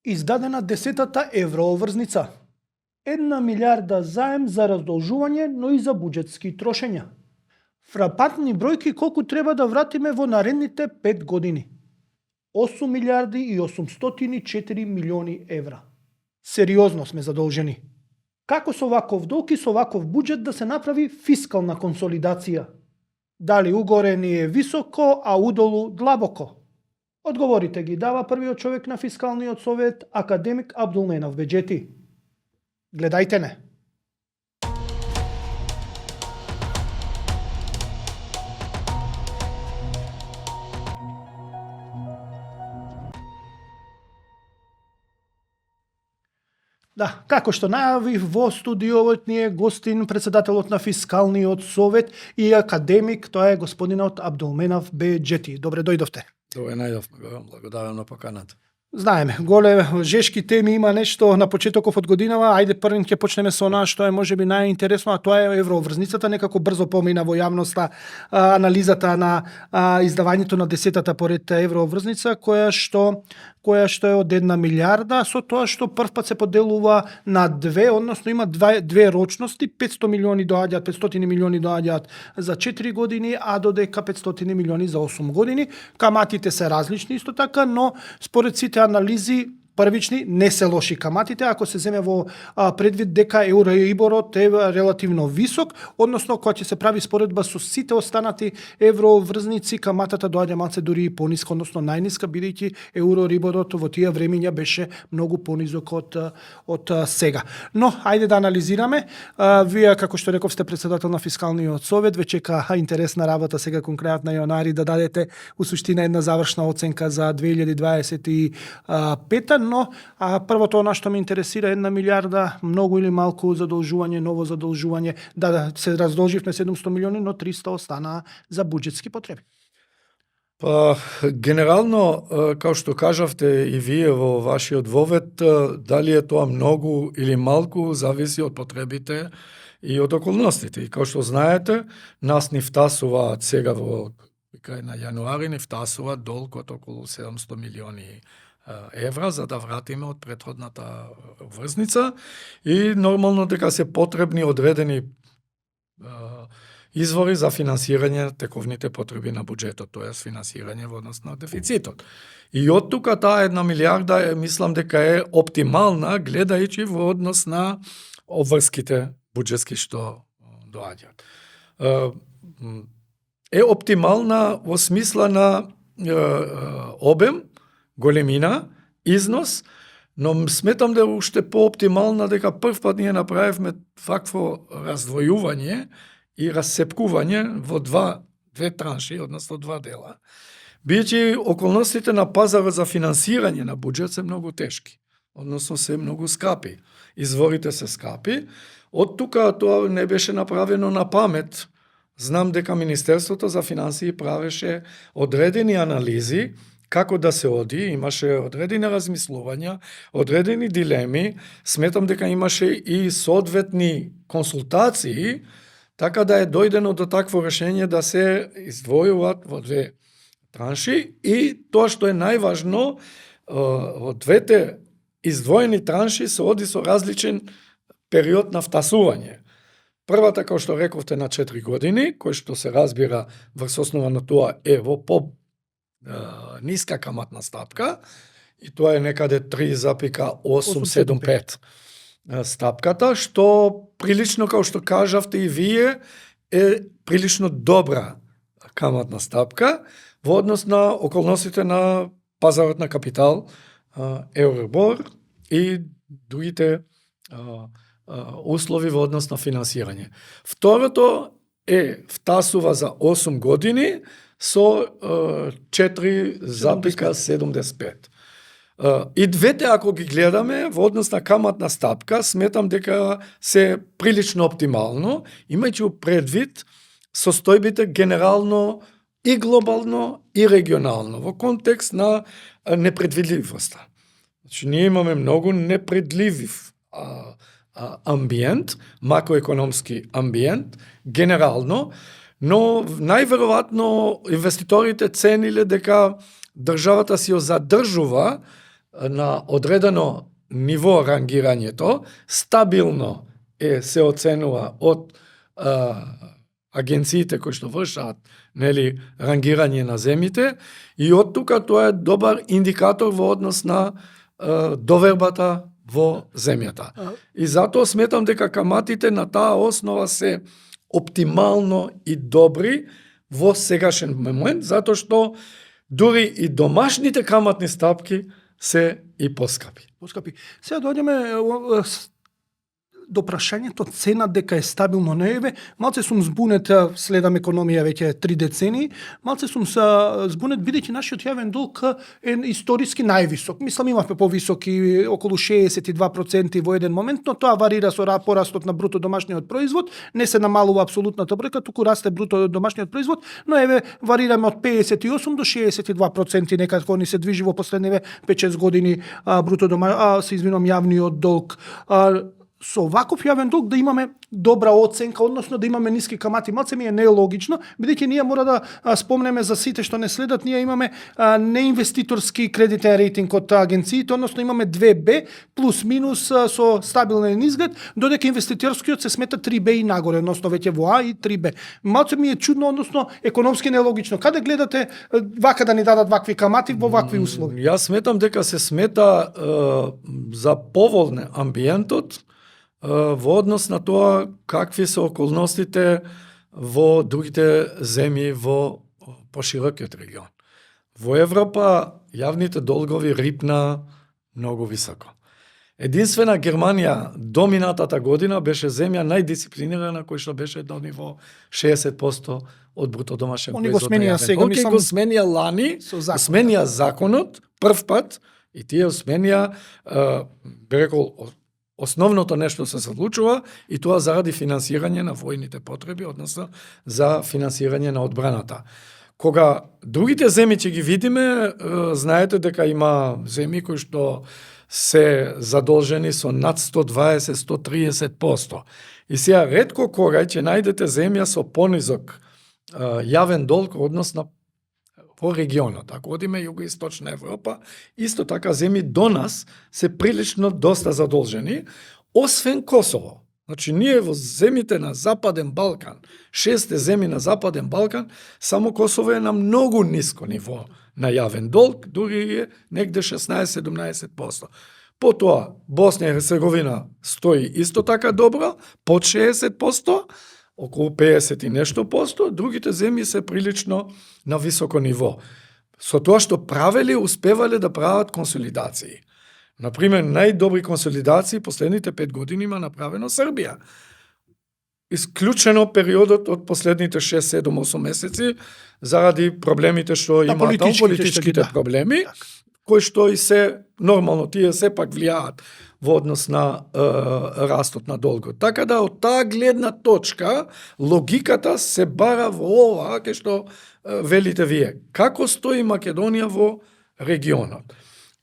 Издадена 10-та еврооврзница. 1 милиарда заем за раздолжување, но и за буџетски трошења. Фрапантни бројки колку треба да вратиме во наредните 5 години. 8 милиарди и 804 милиони евра. Сериозно сме задолжени. Како со ваков долг и со ваков буџет да се направи фискална консолидација? Дали угоре ни е високо, а удолу длабоко? Одговорите ги дава првиот човек на Фискалниот совет, академик Абдулменав Беџети. Гледајте не. Да, како што најавив, во студиовот ни е гостин председателот на Фискалниот совет и академик, тоа е господинот Абдулменав Беџети. Добре дојдовте. Добре најдовме, благодарам на поканата. Знаеме, жешки теми има нешто на почетоков од годинава. Ајде првен ќе почнеме со она што е можеби најинтересно, а тоа е еврооврзницата. Некако брзо помина во јавноста анализата на издавањето на 10-та поред еврооврзница, која што е од 1 милиарда, со тоа што првпат се поделува на две, односно има две рочности, 500 милиони доаѓаат за 4 години, а додека 500 милиони за 8 години. Каматите се различни исто така, но според сите анализи првични не се лоши каматите, ако се земе во предвид дека Еуриборот е релативно висок, односно кога ќе се прави споредба со сите останати евроврзници, каматата доаѓа малце дури и пониска, односно најниска, бидејќи Еуриборот во тие времиња беше многу понизок од сега. Но ајде да анализираме. Вие, како што реков, сте председател на Фискалниот совет, ве чека интересна работа сега конкретно на јануари да дадете у суштина една завршна оценка за 2025, но првото она што ме интересира, 1 милиарда, многу или малку задолжување, ново задолжување, да се раздолживме 700 милиони, но 300 останаа за буџетски потреби. Па, генерално, како што кажавте и вие во вашиот вовед, дали е тоа многу или малку, зависи од потребите и од околностите. И како што знаете, нас ни втасуваат сега во крај на јануари, ни втасуваат долг од околу 700 милиони евра за да вратиме од претходната врзница и нормално дека се потребни одредени извори за финансирање на тековните потреби на буџетот, тоа е финансирање во однос на дефицитот. И од тука таа 1 милиарда мислам дека е оптимална гледајќи во однос на обврските буџетски што доаѓаат. Е оптимална во смисла на обем, големина, износ, но сметам дека уште пооптимална дека првпат ние направивме вакво раздвојување и рассепкување во две транши, односно два дела. Бидејќи околностите на пазарот за финансирање на буџет се многу тешки, односно се многу скапи. Изворите се скапи. Од тука тоа не беше направено на памет. Знам дека Министерството за финансии правеше одредени анализи како да се оди, имаше одредени размислувања, одредени дилеми, сметам дека имаше и соодветни консултации, така да е дојдено до такво решение да се издвојуваат во две транши и тоа што е најважно, од двете издвоени транши се оди со различен период на втасување. Првата, како што рековте, на 4 години, кој што се разбира врз основа на тоа е во ниска каматна стапка и тоа е некаде 3,875 стапката, што прилично, како што кажавте и вие, е прилично добра каматна стапка во однос на околностите на пазарот на капитал, Еурибор и другите услови во однос на финансирање. Второто е втасува за 8 години со 4,75. И двете, ако ги гледаме во однос на каматна стапка, сметам дека се прилично оптимално, имајќи предвид состојбите генерално и глобално и регионално, во контекст на непредвидливоста. Значи, ние имаме многу непредливив амбиент, макроекономски амбиент, генерално, но најверојатно инвеститорите цениле дека државата си ја задржува на одредено ниво рангирањето, стабилно се оценува од агенциите кои што вршат рангирање на земите, и од тука тоа е добар индикатор во однос на довербата во земјата. И затоа сметам дека каматите на таа основа се оптимално и добри во сегашен момент, затоа што дури и домашните каматни стапки се и поскапи. Сега доаѓаме до прашањето цена дека е стабилно на еве. Малце сум збунет, следам економија веќе 3 децении, малце сум збунет бидејќи нашиот јавен долг е историски највисок. Мислам имавме повисоки, околу 62% во еден момент, но тоа варира со порастот на бруто домашниот производ, не се намалува апсолутната бројка, туку расте бруто домашниот производ, но еве варираме од 58 до 62% некако ни се движи во последниве 5-6 години јавниот долг. Со ваков јавен долг да имаме добра оценка, односно да имаме ниски камати, малце ми е нелогично, бидејќи ние мора да спомнеме за сите што не следат, ние имаме неинвеститорски кредитен рейтинг од агенциите, односно имаме 2B плюс минус со стабилен изглед, додека инвеститорскиот се смета 3B и нагоре, односно веќе во А и 3B. Малце ми е чудно, односно економски нелогично. Каде гледате вака да ни дадат вакви камати во вакви услови? Јас сметам дека се смета за поволне амбиентот во однос на тоа какви се околностите во другите земји во поширокиот регион. Во Европа јавните долгови рипна многу високо. Единствена Германија до минатата година беше земја најдисциплинирана, кој што беше до ниво 60% од бруто домашен производ. Они го сменија сега, мислам, го сменија лани, сменија законот прв пат, и тие сменија, би рекол, основното нешто се случува, и тоа заради финансирање на војните потреби, односно за финансирање на одбраната. Кога другите земји ќе ги видиме, знаете дека има земји кои што се задолжени со над 120-130%. И сега ретко кога ќе најдете земја со понизок јавен долг односно во регионот. Ако одиме југоисточна Европа, исто така земји до нас се прилично доста задолжени, освен Косово. Значи, ние во земјите на Западен Балкан, 6 земји на Западен Балкан, само Косово е на многу ниско ниво на јавен долг, дури е негде 16-17%. Потоа, Босна и Херцеговина стои исто така добро, под 60%, околу 50 и нешто посто, другите земји се прилично на високо ниво. Со тоа што правеле, успевале да прават консолидации. Например, најдобри консолидации последните 5 години има направено Србија. Исклучено периодот од последните 6-7-8 месеци заради проблемите што има политичките проблеми, кои што и се нормално тие сепак влијаат во однос на растот на долгот. Така да од таа гледна точка логиката се бара во ова кај што велите вие. Како стои Македонија во регионот?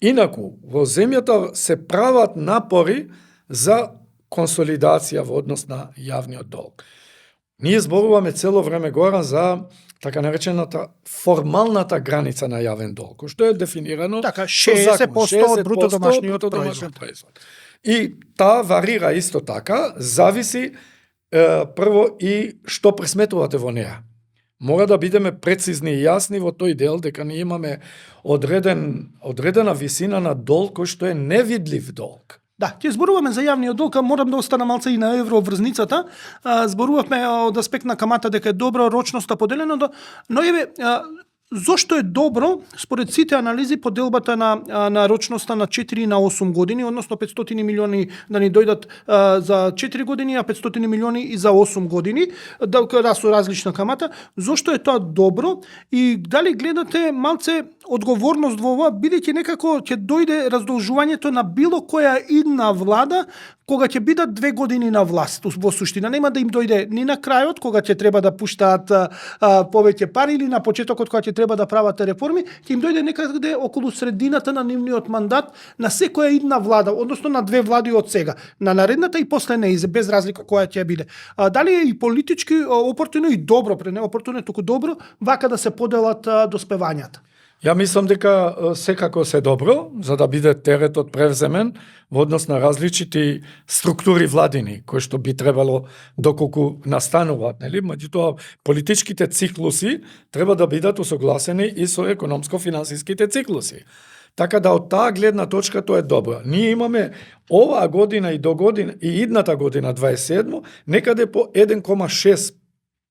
Инаку, во земјата се прават напори за консолидација во однос на јавниот долг. Ние зборуваме цело време Горан за така наречената формалната граница на јавен долг, што е дефинирано така 60% од бруто домашниот производ. И таа варира исто така, зависи прво и што пресметувате во неа. Мора да бидеме прецизни и јасни во тој дел дека ние имаме одредена висина на долг кој што е невидлив долг. Да, ќе зборуваме за јавниот долг, морам да остана малце и на евроврзницата. Зборувавме од аспект на камата дека е добро рочноста поделено, но еве зошто е добро според сите анализи поделбата на рочноста на 4 на 8 години, односно 500 милиони да ни дојдат за 4 години, а 500 милиони и за 8 години, да со различна камата. Зошто е тоа добро и дали гледате малце одговорност во ова, бидејќи некако ќе дојде раздолжувањето на било која идна влада кога ќе бидат 2 години на власт, во суштина нема да им дојде ни на крајот кога ќе треба да пуштаат повеќе пари или на почетокот кога ќе треба да прават реформи, ќе им дојде некаде околу средината на нивниот мандат на секоја идна влада, односно на 2 влади од сега, на наредната и после неја, без разлика која ќе биде. Дали е и политички опортуно и добро, не опортуно, туку добро, вака да се поделат доспевањата? Ја мислам дека секако се добро, за да биде теретот превземен во однос на различити структури владини, кои што би требало доколку настануваат, нели? Меѓутоа, политичките циклуси треба да бидат усогласени и со економско-финансиските циклуси. Така да од таа гледна точка тоа е добро. Ние имаме оваа година и до година и идната година 27 некаде по 1,6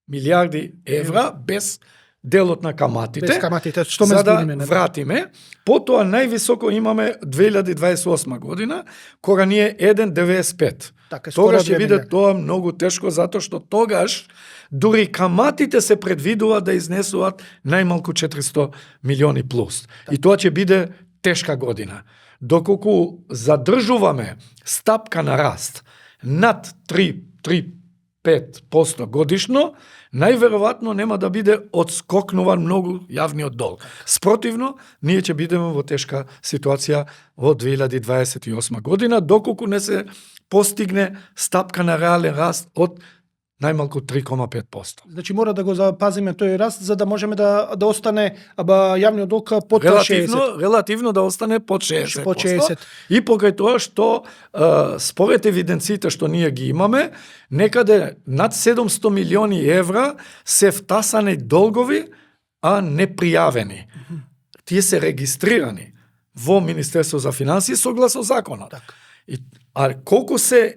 милиарди евра без делот на каматите, Без каматите, што ме за да збуниме, не? вратиме. Потоа највисоко имаме 2028 година, кога ни е 1,95. Така, скоро Тогаш ќе 2 биде милиарди. тоа многу тешко, затоа што тогаш дури каматите се предвидува да изнесуваат најмалку 400 милиони плюс. И тоа ќе биде тешка година. Доколку задржуваме стапка на раст над 3-5% годишно, најверојатно нема да биде одскокнуван многу јавниот долг. Спротивно, ние ќе бидеме во тешка ситуација во 2028 година, доколку не се постигне стапка на реален раст од најмалку 3,5%. Значи мора да го запазиме тој раст за да можеме да остане јавниот долг под 60. Релативно да остане под 60%. Под 60. И покрај тоа што според евиденциите што ние ги имаме, некаде над 700 милиони евра се втасани долгови, а не пријавени. Тие се регистрирани во Министерство за финансии согласно законот. Така. А колку се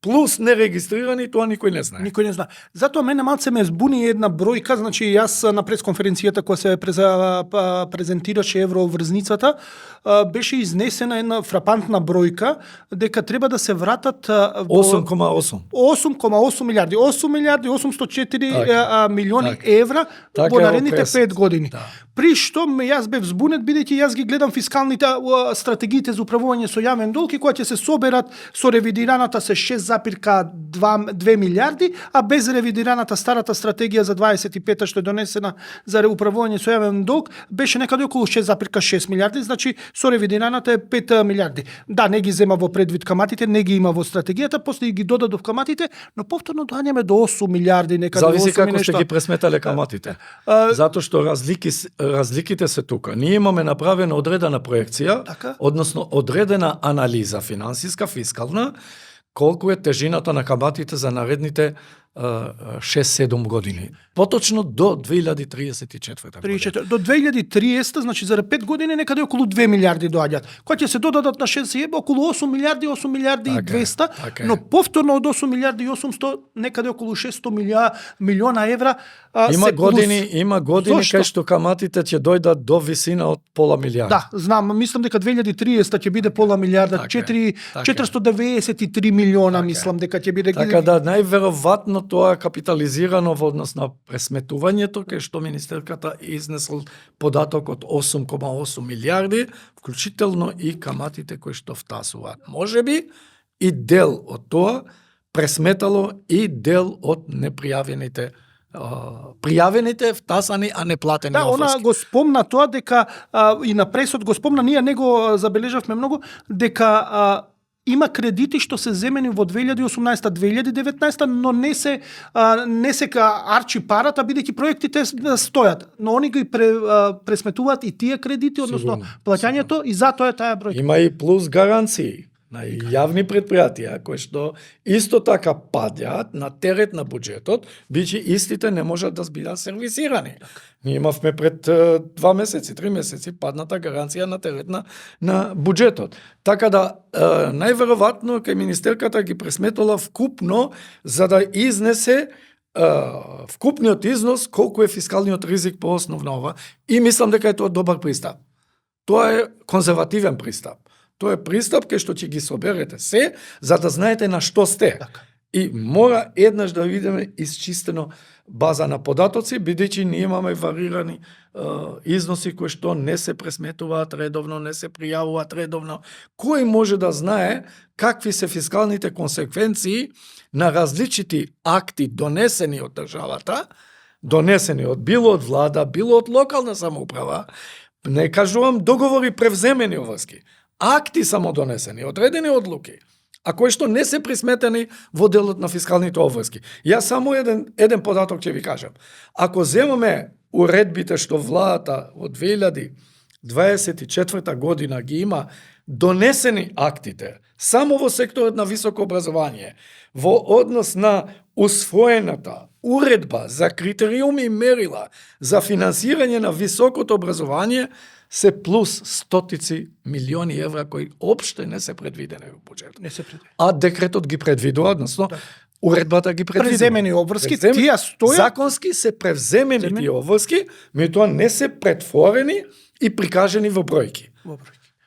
плюс нерегистрирани, тоа никој не знае. Никој не знае. Затоа мене малце ме збуни една бројка, значи јас на пресконференцијата која се презентираше евроврзницата, беше изнесена една фрапантна бројка дека треба да се вратат 8,8. 8,8 милиарди, 8 милиарди 804 милиони евра Така во е наредните опресет. 5 години. Да. При што јас бев збунет бидејќи јас ги гледам фискалните стратегиите за управување со јавен долг и кои ќе се соберат со ревидираната се 6,2 милиарди, а без ревидираната старата стратегија за 25-та што е донесена за управување со јавен долг беше некаде околу 6,6 милиарди, значи со ревидираната е 5 милиарди. Да, не ги зема во предвид каматите, не ги има во стратегијата, после ги додадов каматите, но повторно доаѓаме до 8 милиарди некаде. Зависи 8 и како нешто. сте ги пресметале каматите. Затоа што разликите се тука. Ние имаме направена одредена проекција, Така. односно одредена анализа финансиска, фискална, колку е тежината на каматите за наредните 6-7 години. Поточно до 2034 година. До 2030, значи за 5 години некаде околу 2 милиарди доаѓаат. Кои ќе се додадат на 6 околу 8 милиарди, 8 милиарди и 200, така е. но повторно од 8 милиарди и 800 некаде околу 600 милиона евра Има се години Зошто? кај што каматите ќе дојдат до висина од пола милиарда. Да, знам, мислам дека 2030 ќе биде пола милиарда, Така е, така е. 493 милиона мислам дека ќе биде. Така да најверојатно тоа е капитализирано во однос на пресметувањето, кај што министерката изнесла податок од 8,8 милиарди, вклучително и каматите кои што втасуваат. Можеби и дел од тоа пресметало и дел од непријавените пријавените, втасани, а не платени Да, она офрски. го спомна тоа дека и на пресот го спомна, ние не го забележавме многу, дека има кредити што се земени во 2018-2019, но не се арчи парата, бидејќи проектите стојат. Но они ги пресметуваат и тие кредити, односно Сигурно, плаќањето, и затоа е таа бројка. Има и плюс гаранции на јавни предпријатија, кои што исто така падаат на терет на буџетот, бидејќи истите не можат да бидат сервисирани. Ние имавме пред 2 месеци, 3 месеци падната гаранција на терет на буџетот. Така да најверојатно кај министерката ги пресметола вкупно за да изнесе вкупниот износ колку е фискалниот ризик по основа ова, и мислам дека е тоа добар пристап. Тоа е конзервативен пристап. Тоа е пристап кај што ќе ги соберете се, за да знаете на што сте. Така. И мора еднаш да видиме исчистено база на податоци, бидејќи ние имаме варирани износи кои што не се пресметуваат редовно, не се пријавуваат редовно. Кој може да знае какви се фискалните консеквенции на различити акти донесени од државата, донесени од било од влада, било од локална самоуправа, не кажувам договори превземени оврски, акти само донесени, одредени одлуки, а кои што не се присметени во делот на фискалните обврски. Јас само еден податок ќе ви кажам. Ако земаме уредбите што владата од 2024 година ги има донесени актите само во секторот на високо образование во однос на усвоената уредба за критериуми и мерила за финансирање на високото образование се плюс стотици милиони евра кои опште не се предвидени во буџетот. Не се предвидени. А декретот ги предвидува, односно уредбата ги предвидува. Преземени обврски, тие стојат. Законски се превземени тие обврски, меѓутоа не се претворени и прикажени во бројки.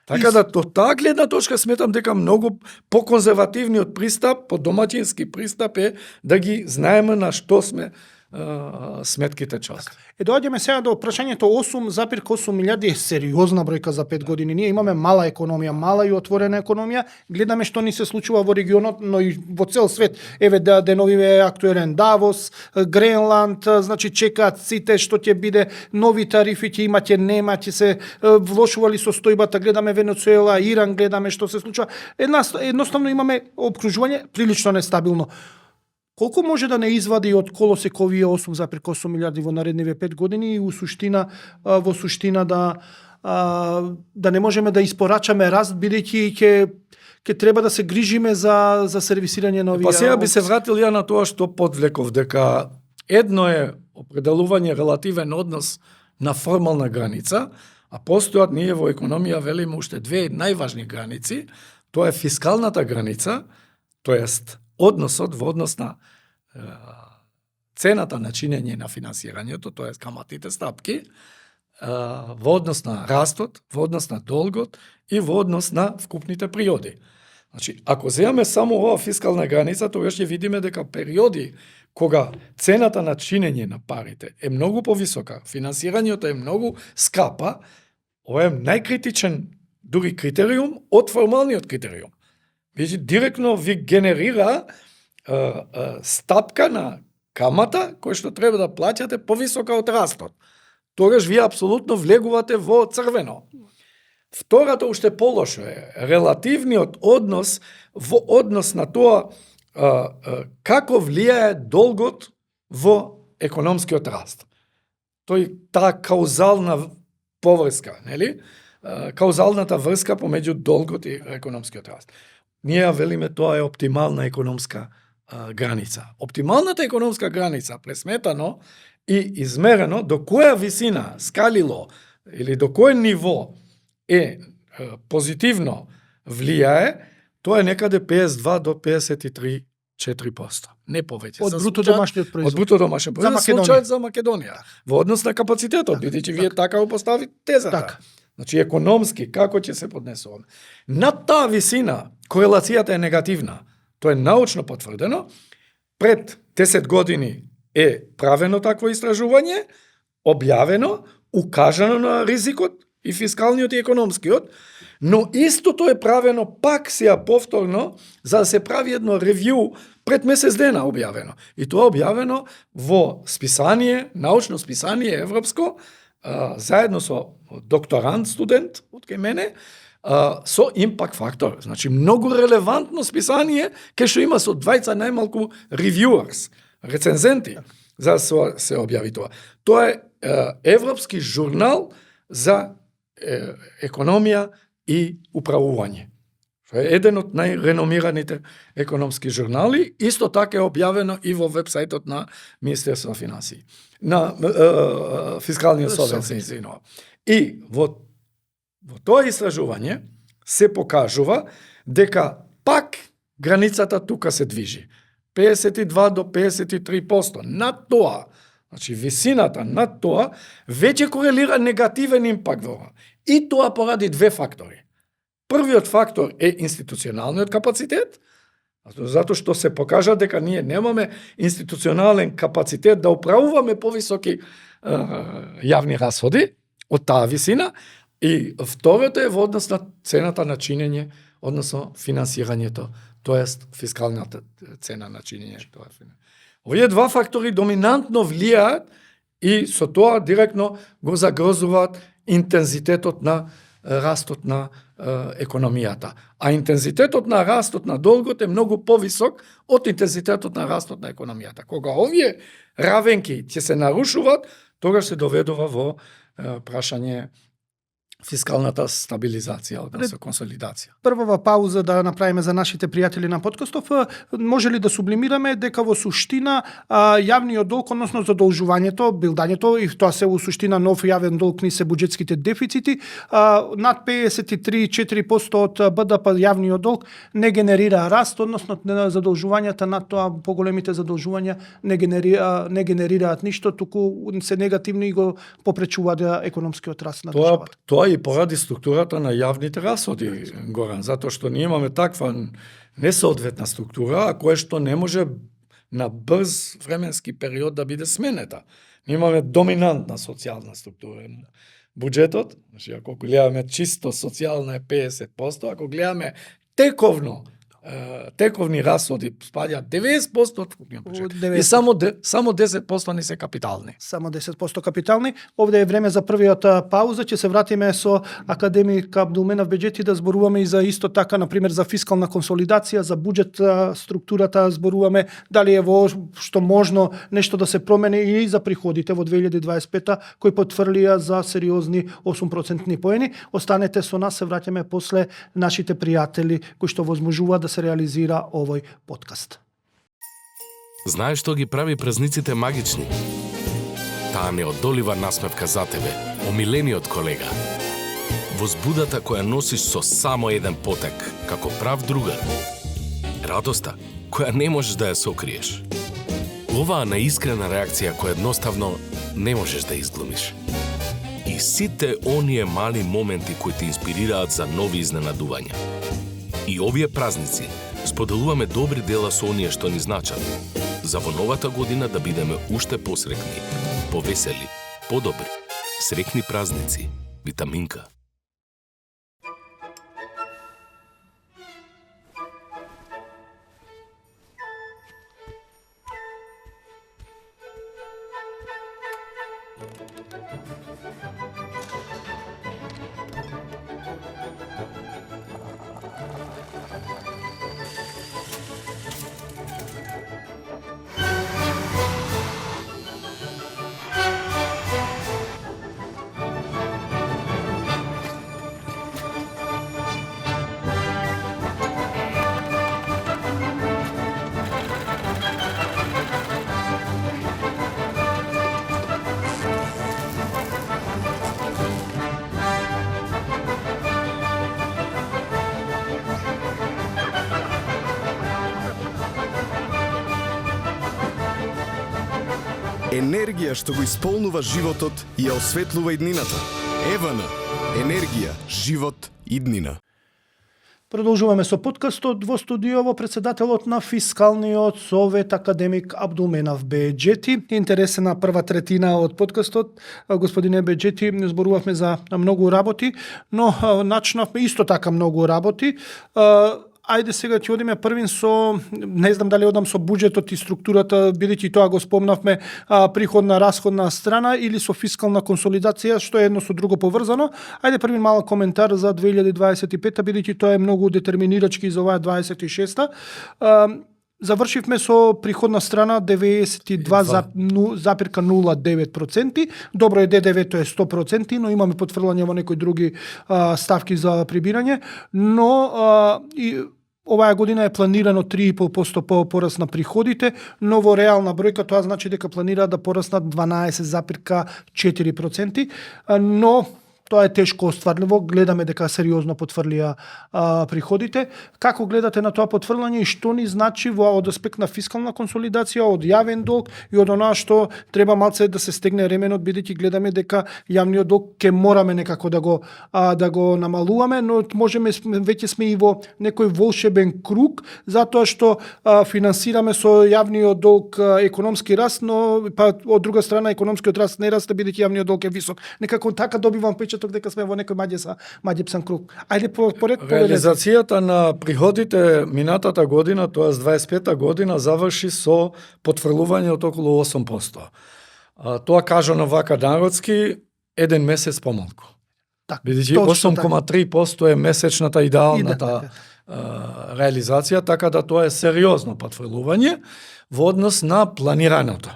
Така да, од таа гледна точка сметам дека многу поконзервативниот пристап, подомаќински пристап е да ги знаеме на што сме сметките час. Доаѓаме сега до прашањето 8,8 милиарди е сериозна бројка за 5 години. Ние имаме мала економија, мала и отворена економија. Гледаме што ни се случува во регионот, но и во цел свет. Еве денови е актуелен Давос, Гренланд, значи чекаат сите што ќе биде нови тарифи, ќе има, ќе нема, ќе се влошували состојбата. Гледаме Венецуела, Иран, гледаме што се случува. Едноставно имаме обкружување прилично нестабилно. Колку може да не извади од колосек овие 8,8 милиарди во наредниве 5 години и во суштина да не можеме да испорачаме раст, бидејќи ќе треба да се грижиме за сервисирање на овие. Па сега би се вратил ја на тоа што подвлеков, дека едно е определување релативен однос на формална граница, а постојат ние во економија велиме уште две најважни граници, тоа е фискалната граница, тоест односот во однос на цената на чинење на финансирањето, тоа е каматите стапки, во однос на растот, во однос на долгот и во однос на вкупните приоди. Значи, ако земаме само оваа фискална граница, тогаш ќе видиме дека периоди кога цената на чинење на парите е многу повисока, финансирањето е многу скапа, ова е најкритичен дури критериум од формалниот критериум. Видите, директно ви генерира стапка на камата која што треба да плаќате повисока од растот. Тогаш вие апсолутно влегувате во црвено. Втората уште полошо е релативниот однос во однос на тоа како влијае долгот во економскиот раст. Таа каузална поврска, нели? Каузалната врска помеѓу долгот и економскиот раст. Ние ја велиме тоа е оптимална економска граница. Оптималната економска граница, пресметано и измерено, до која висина, скалило, или до кој ниво е позитивно влијае, тоа е некаде 52 до 53,4%. Не повеќе. Од бруто домашниот производ. Од бруто домашниот производ. За Македонија. Случајот за Македонија. Во однос на капацитетот, бидејќи вие така го поставите тезата. Така. Значи, економски, како ќе се поднесуваме. Над таа висина, корелацијата е негативна. Тоа е научно потврдено. Пред 10 години е правено такво истражување, објавено, укажано на ризикот и фискалниот и економскиот, но истото е правено пак сега повторно, за да се прави едно ревју пред месец дена објавено. И тоа објавено во списание, научно списание европско, заедно со докторант, студент од кај мене, со импакт фактор. Значи, многу релевантно списание, кај што има со 20 најмалку reviewers, рецензенти, за да се објави тоа. Тоа е европски журнал за економија и управување. Тоа е еден од најреномираните економски журнали, исто така е објавено и во вебсајтот на Министерство на финансии. На Фискалниот совет се извинува. И во тоа истражување се покажува дека пак границата тука се движи. 52 до 53%. Над тоа, значи висината над тоа, веќе корелира негативен импакт во ова. И тоа поради две фактори. Првиот фактор е институционалниот капацитет, затоа што се покажа дека ние немаме институционален капацитет да управуваме повисоки јавни расходи од таа висина, и второто е во однос на цената на чинење, односно финансирањето, тоест фискалната цена на чинење. Овие два фактори доминантно влијаат и со тоа директно го загрозуваат интензитетот на растот на економијата. А интензитетот на растот на долгот е многу повисок од интензитетот на растот на економијата. Кога овие равенки ќе се нарушуваат, тогаш се доведува во прашање фискалната стабилизација, одnosno консолидација. Првава пауза да направиме за нашите пријатели на подкастов. Може ли да сублимираме дека во суштина јавниот долг, односно задолжувањето, билдањето, и тоа се во суштина нов јавен долг ни се буџетските дефицити, над 53,4% од БДП јавниот долг не генерира раст, односно задолжувањата над тоа, поголемите задолжувања не генерираат ништо, туку се негативни и го попречуваат економскиот раст на државата. Тоа и поради структурата на јавните расходи, Горан, затоа што ние имаме таква несоодветна структура, која што не може на брз временски период да биде сменета. Ние имаме доминантна социјална структура на буџетот, значи ако гледаме чисто социјална е 50%, ако гледаме тековни расходи спаѓа 90% од вкупниот буџет. И само 10% не се капитални. Само 10% капитални. Овде е време за првиот пауза, ќе се вратиме со академик Абдулменав Беџети да зборуваме и за исто така, например, за фискална консолидација, за буџет структурата зборуваме, дали е во што можно нешто да се промени и за приходите во 2025 кои потврлија за сериозни 8% поени. Останете со нас, се враќаме после нашите пријатели кои што возможуваат да се реализира овој подкаст. Знаеш што ги прави празниците магични? Таа неодолива насмевка за тебе, омилениот колега. Возбудата која носиш со само еден потек, како прав другар. Радоста која не можеш да ја сокриеш. Оваа неискрена реакција која едноставно не можеш да изглумиш. И сите оние мали моменти кои те инспирираат за нови изненадувања. И овие празници споделуваме добри дела со оние што ни значат. За во новата година да бидеме уште посрекни, повесели, подобри. Срекни празници. Витаминка. Енергија што го исполнува животот и ја осветлува иднината. Евана. Енергија, живот, иднина. Продолжуваме со подкастот. Во студиово председателот на Фискалниот совет академик Абдулменав Беџети. Интересна прва третина од подкастот. Господине Беџети, зборувавме за многу работи, но начнавме исто така многу работи. Ајде сега ќе одиме првин со, не знам дали одам со буџетот и структурата, бидејќи тоа го спомнавме, приходна, расходна страна или со фискална консолидација, што е едно со друго поврзано. Ајде првин малок коментар за 2025, бидејќи тоа е многу детерминирачки за оваа 26-та. Завршивме со приходна страна 92,09%. Добро е ДДВ-то е 100%, но имаме потврлање во некои други ставки за прибирање, но и оваа година е планирано 3,5% пораст на приходите, но во реална бројка тоа значи дека планираат да пораснат 12,4%, но тоа е тешко остварливо, гледаме дека сериозно потврлија приходите. Како гледате на тоа потврлање и што ни значи од аспект на фискална консолидација, од јавен долг и од онаа што треба малце да се стегне ременот, бидејќи гледаме дека јавниот долг ќе мораме некако да го намалуваме, но можеме, веќе сме и во некој волшебен круг, затоа што финансираме со јавниот долг економски раст, но па од друга страна економскиот раст не расте бидејќи јавниот долг е висок. Некако така добивам впечаток дека сме во некој маѓепсан круг. Ајде поред реализацијата на приходите минатата година, тоа 25-та година, заврши со потврлување од околу 8%. Тоа кажано вака народски, еден месец помалку. Бидејќи 8,3% е месечната идеалната реализација, така да тоа е сериозно потврлување во однос на планираното.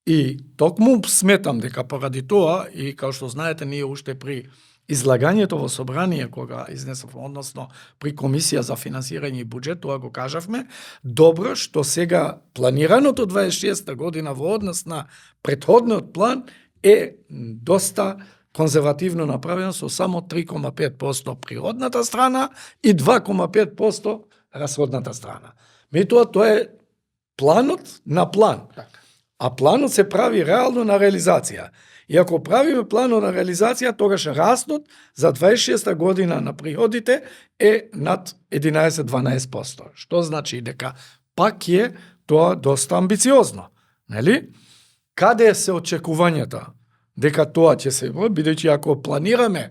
И токму сметам дека поради тоа, и као што знаете, ние уште при излагањето во собрание кога изнесов, односно при комисија за финансирање и буџет, тоа го кажавме, добро што сега планираното 26 година во однос на претходниот план е доста конзервативно направено со само 3,5% природната страна и 2,5% расходната страна. Меѓутоа тоа е планот на план. А планот се прави реално на реализација. И ако правиме планот на реализација, тогаш растот за 26 година на приходите е над 11-12%. Што значи дека пак е тоа доста амбициозно. Нели? Каде се очекувањата дека тоа ќе се, бидејќи ако планираме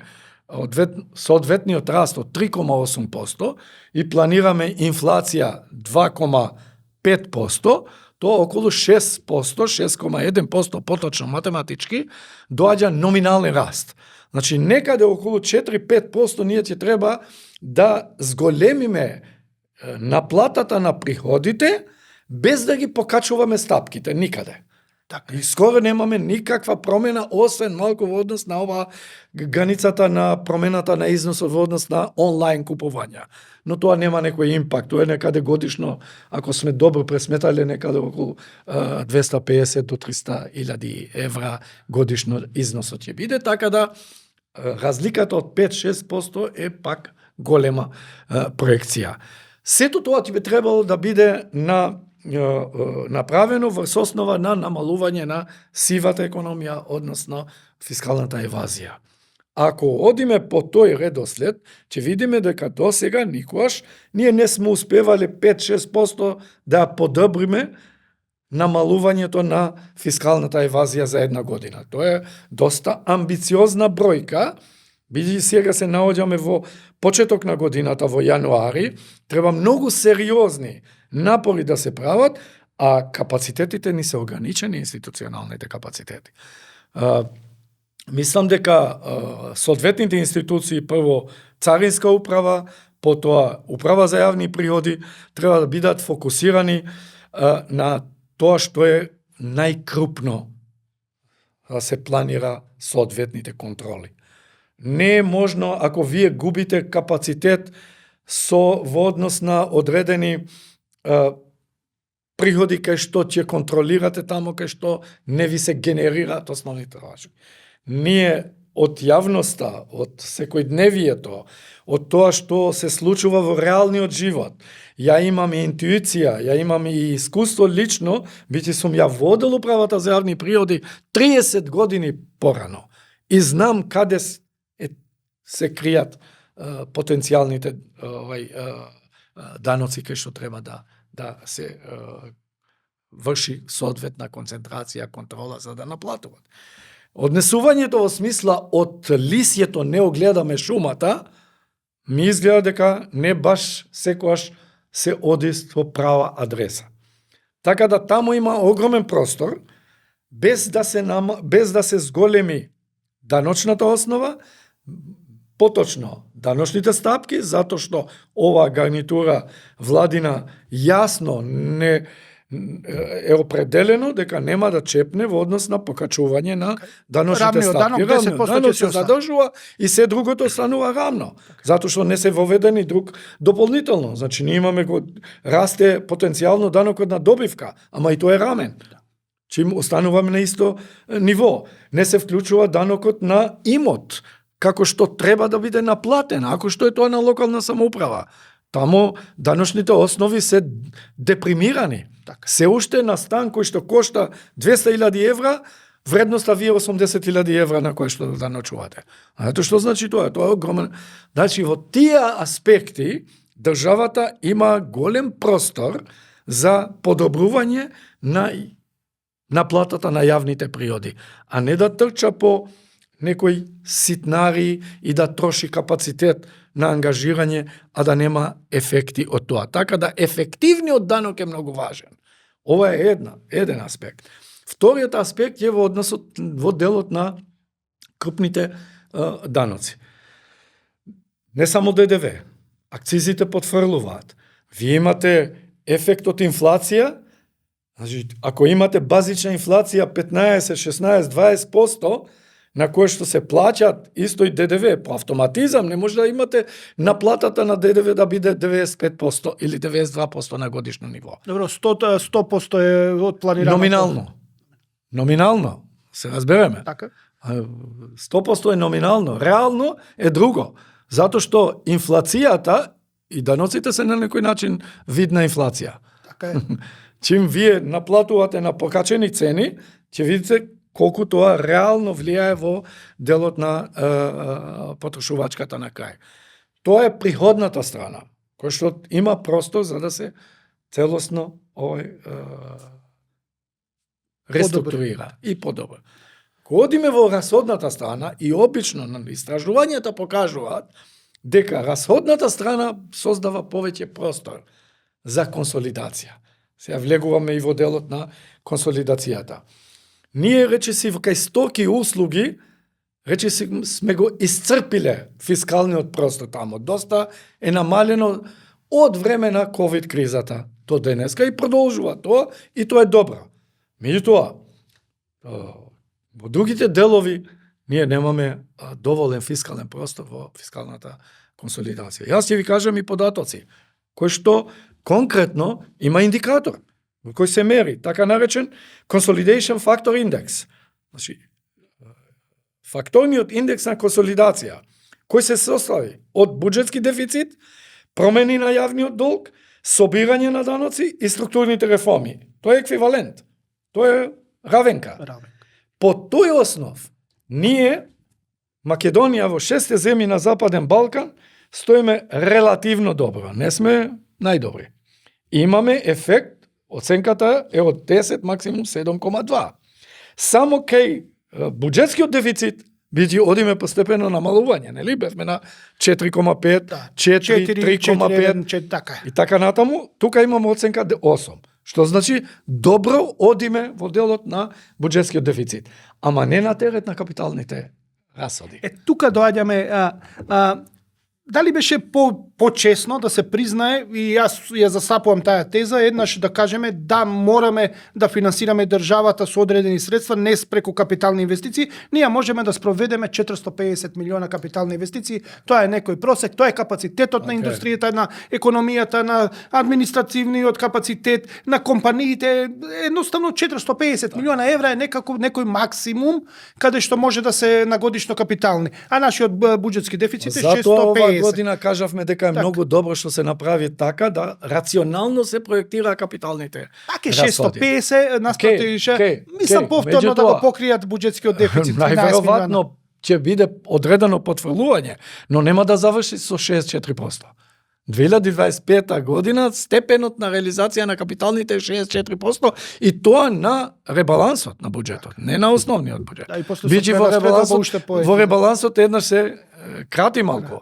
соодветниот раст од 3,8% и планираме инфлација 2,5%, тоа околу 6%, 6,1% поточно математички, доаѓа номинален раст. Значи, некаде околу 4-5% ние ќе треба да зголемиме наплатата на приходите, без да ги покачуваме стапките, никаде. Така. И скоро немаме никаква промена, освен малку во однос на ова границата на промената на износот во однос на онлайн купувања. Но тоа нема некој импакт, тоа е некаде годишно, ако сме добро пресметале, некаде околу 250 до 300 илјади евра годишно износот ќе биде, така да разликата од 5-6% е пак голема проекција. Сето тоа ќе би требало да биде направено врз основа на намалување на сивата економија, односно фискалната евазија. Ако одиме по тој редослед, ќе видиме дека до сега никогаш ние не сме успевале 5-6% да подобриме намалувањето на фискалната евазија за една година. Тоа е доста амбициозна бројка, бидејќи сега се наоѓаме во почеток на годината, во јануари, треба многу сериозни напори да се прават, а капацитетите ни се ограничени, институционалните капацитети. Мислам дека соодветните институции, прво Царинска управа, потоа Управа за јавни приходи, треба да бидат фокусирани на тоа што е најкрупно да се планира соодветните контроли. Не е можно ако вие губите капацитет во однос на одредени приходи кај што ќе контролирате тамо, кај што не ви се генерираат основните разходи. Ние од јавноста, од секојдневието, од тоа што се случува во реалниот живот, ја имам и интуиција, ја имам и искуство лично, бидејќи сум ја водел Управата за јавни приходи 30 години порано и знам каде се кријат потенцијалните даноци кај што треба да се врши соодветна концентрација, контрола за да наплатуват. Однесувањето во смисла од лисјето не огледаме шумата, ми изгледа дека не баш секојаш се оди во права адреса. Така да таму има огромен простор, без да се зголеми даночната основа, поточно даночните стапки, затоа што оваа гарнитура владина јасно не е определено дека нема да чепне во однос на покачување на даночните стапки. Рамниот данок се задржува и се другото останува рамно, затоа што не се воведени друг дополнително. Значи ние имаме расте потенцијално данокот на добивка, ама и тоа е рамен. Чим остануваме на исто ниво. Не се вклучува данокот на имот, како што треба да биде наплатен, ако што е тоа на локална самоуправа. Тамо даночните основи се депримирани. Се уште на стан кој што кошта 200.000 евра, вредноста вие 80.000 евра на кој што даночувате. Ето што значи тоа? Тоа е огромен. Значи во тие аспекти државата има голем простор за подобрување на наплатата на јавните приходи, а не да трча по некои ситнари и да троши капацитет на ангажирање, а да нема ефекти од тоа. Така да ефективниот данок е многу важен. Ова е еден аспект. Вториот аспект е во односот во делот на крупните даноци. Не само ДДВ, акцизите потфрлуваат. Вие имате ефект од инфлација. Значи, ако имате базична инфлација 15, 16, 20%, на кое што се плаќаат исто и ДДВ. По автоматизам не може да имате наплатата на ДДВ да биде 95% или 92% на годишно ниво. Добро, 100% е од планираното. Номинално. Се разбереме. Така. 100% е номинално. Реално е друго. Затоа што инфлацијата и даноците се на некој начин вид на инфлација. Така е. Чим вие наплатувате на покачени цени, ќе видите колку тоа реално влијае во делот на потрошувачката на крај. Тоа е приходната страна, која што има простор за да се целосно реструктурира и подобро. Кога одиме во расходната страна, и обично истражувањата покажуваат дека расходната страна создава повеќе простор за консолидација. Сега влегуваме и во делот на консолидацијата. Ние речиси кај стоки и услуги, речиси сме го исцрпиле фискалниот простор тамо. Доста е намалено од време на ковид кризата до денеска и продолжува тоа и тоа е добро. Меѓутоа, во другите делови ние немаме доволен фискален простор во фискалната консолидација. Јас ќе ви кажам и податоци, кои што конкретно има индикатор во кој се мери, така наречен Consolidation Factor Index. Значи, факторниот индекс на консолидација, кој се состои од буџетски дефицит, промени на јавниот долг, собирање на даноци и структурните реформи. Тоа е еквивалент. Тоа е равенка. По тој основ, ние, Македонија во 6 земји на Западен Балкан, стоиме релативно добро. Не сме најдобри. Имаме ефект, оценката е од 10, максимум 7,2. Само кај буџетскиот дефицит, биде одиме постепено намалување, нели? Бевме на 4,5, 4, 3,5 така. И така натаму, тука имаме оценка 8. Што значи добро одиме во делот на буџетскиот дефицит, ама не на терет на капиталните расходи. Тука доаѓаме дали беше почесно да се признае, и јас ја засапувам таа теза, еднаш да кажеме да мораме да финансираме државата со одредени средства, не преку капитални инвестиции, ние можеме да спроведеме 450 милиона капитални инвестиции, тоа е некој просек, тоа е капацитетот на индустријата, на економијата, на административниот капацитет, на компаниите, едноставно 450 милиона евра е некој максимум каде што може да се на годишно капитални, а нашиот буџетски дефицит е 650. Година кажавме дека е многу добро што се направи така да рационално се проектира капиталните Така е расходи. 650 наспроти мислам повторно да го покријат буџетскиот дефицит. Најверојатно ќе биде одредено потврлување, но нема да заврши со 64%. 2025 година степенот на реализација на капиталните е 64% и тоа на ребалансот на буџетот, не на основниот буџет. Биџи во ребалансот еднаш се крати малку.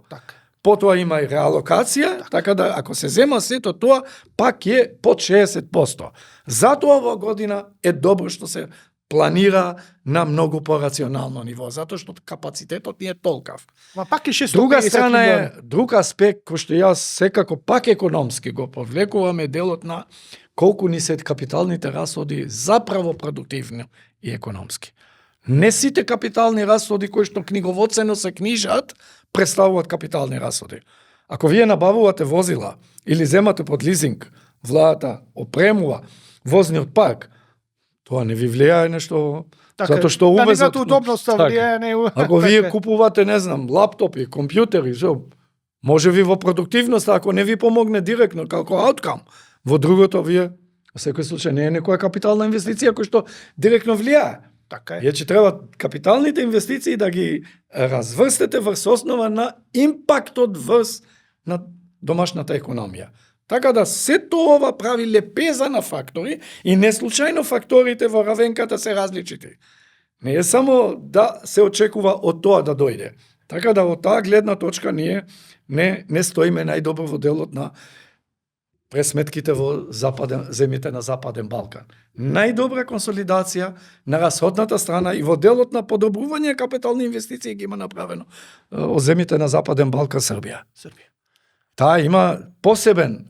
Потоа има и реалокација, така да ако се зема сето тоа, пак е под 60%. Затоа во година е добро што се планира на многу порационално ниво, затоа што капацитетот не е толкав. Ма пак е 650 Друга страна е, милиона. друг аспект кој што јас секако пак економски го повлекуваме делот на колку ни се капиталните расходи заправо продуктивни и економски. Не сите капитални расходи кои што книговодствено се книжат представуваат капитални расходи. Ако вие набавувате возила или земате под лизинг, владата опремува возниот парк, тоа не ви влијае нешто, затоа што увезат. Да, удобноста влијае не. Ако вие купувате, не знам, лаптопи, компјутери, може ви во продуктивност, ако не ви помогне директно како ауткам, во другото вие во секој случај не е некоја капитална инвестиција која што директно влијае. Така е. Ќе треба капиталните инвестиции да ги разврстете врз основа на импактот врз на домашната економија. Така да сето ова прави лепеза на фактори и не случајно факторите во равенката се различити. Не е само да се очекува од тоа да дојде. Така да од таа гледна точка ние не стоиме најдобро во делот на пресметките во земјите на Западен Балкан. Најдобра консолидација на расходната страна и во делот на подобрување капитални инвестиции ги има направено од земјите на Западен Балкан Србија. Таа има посебен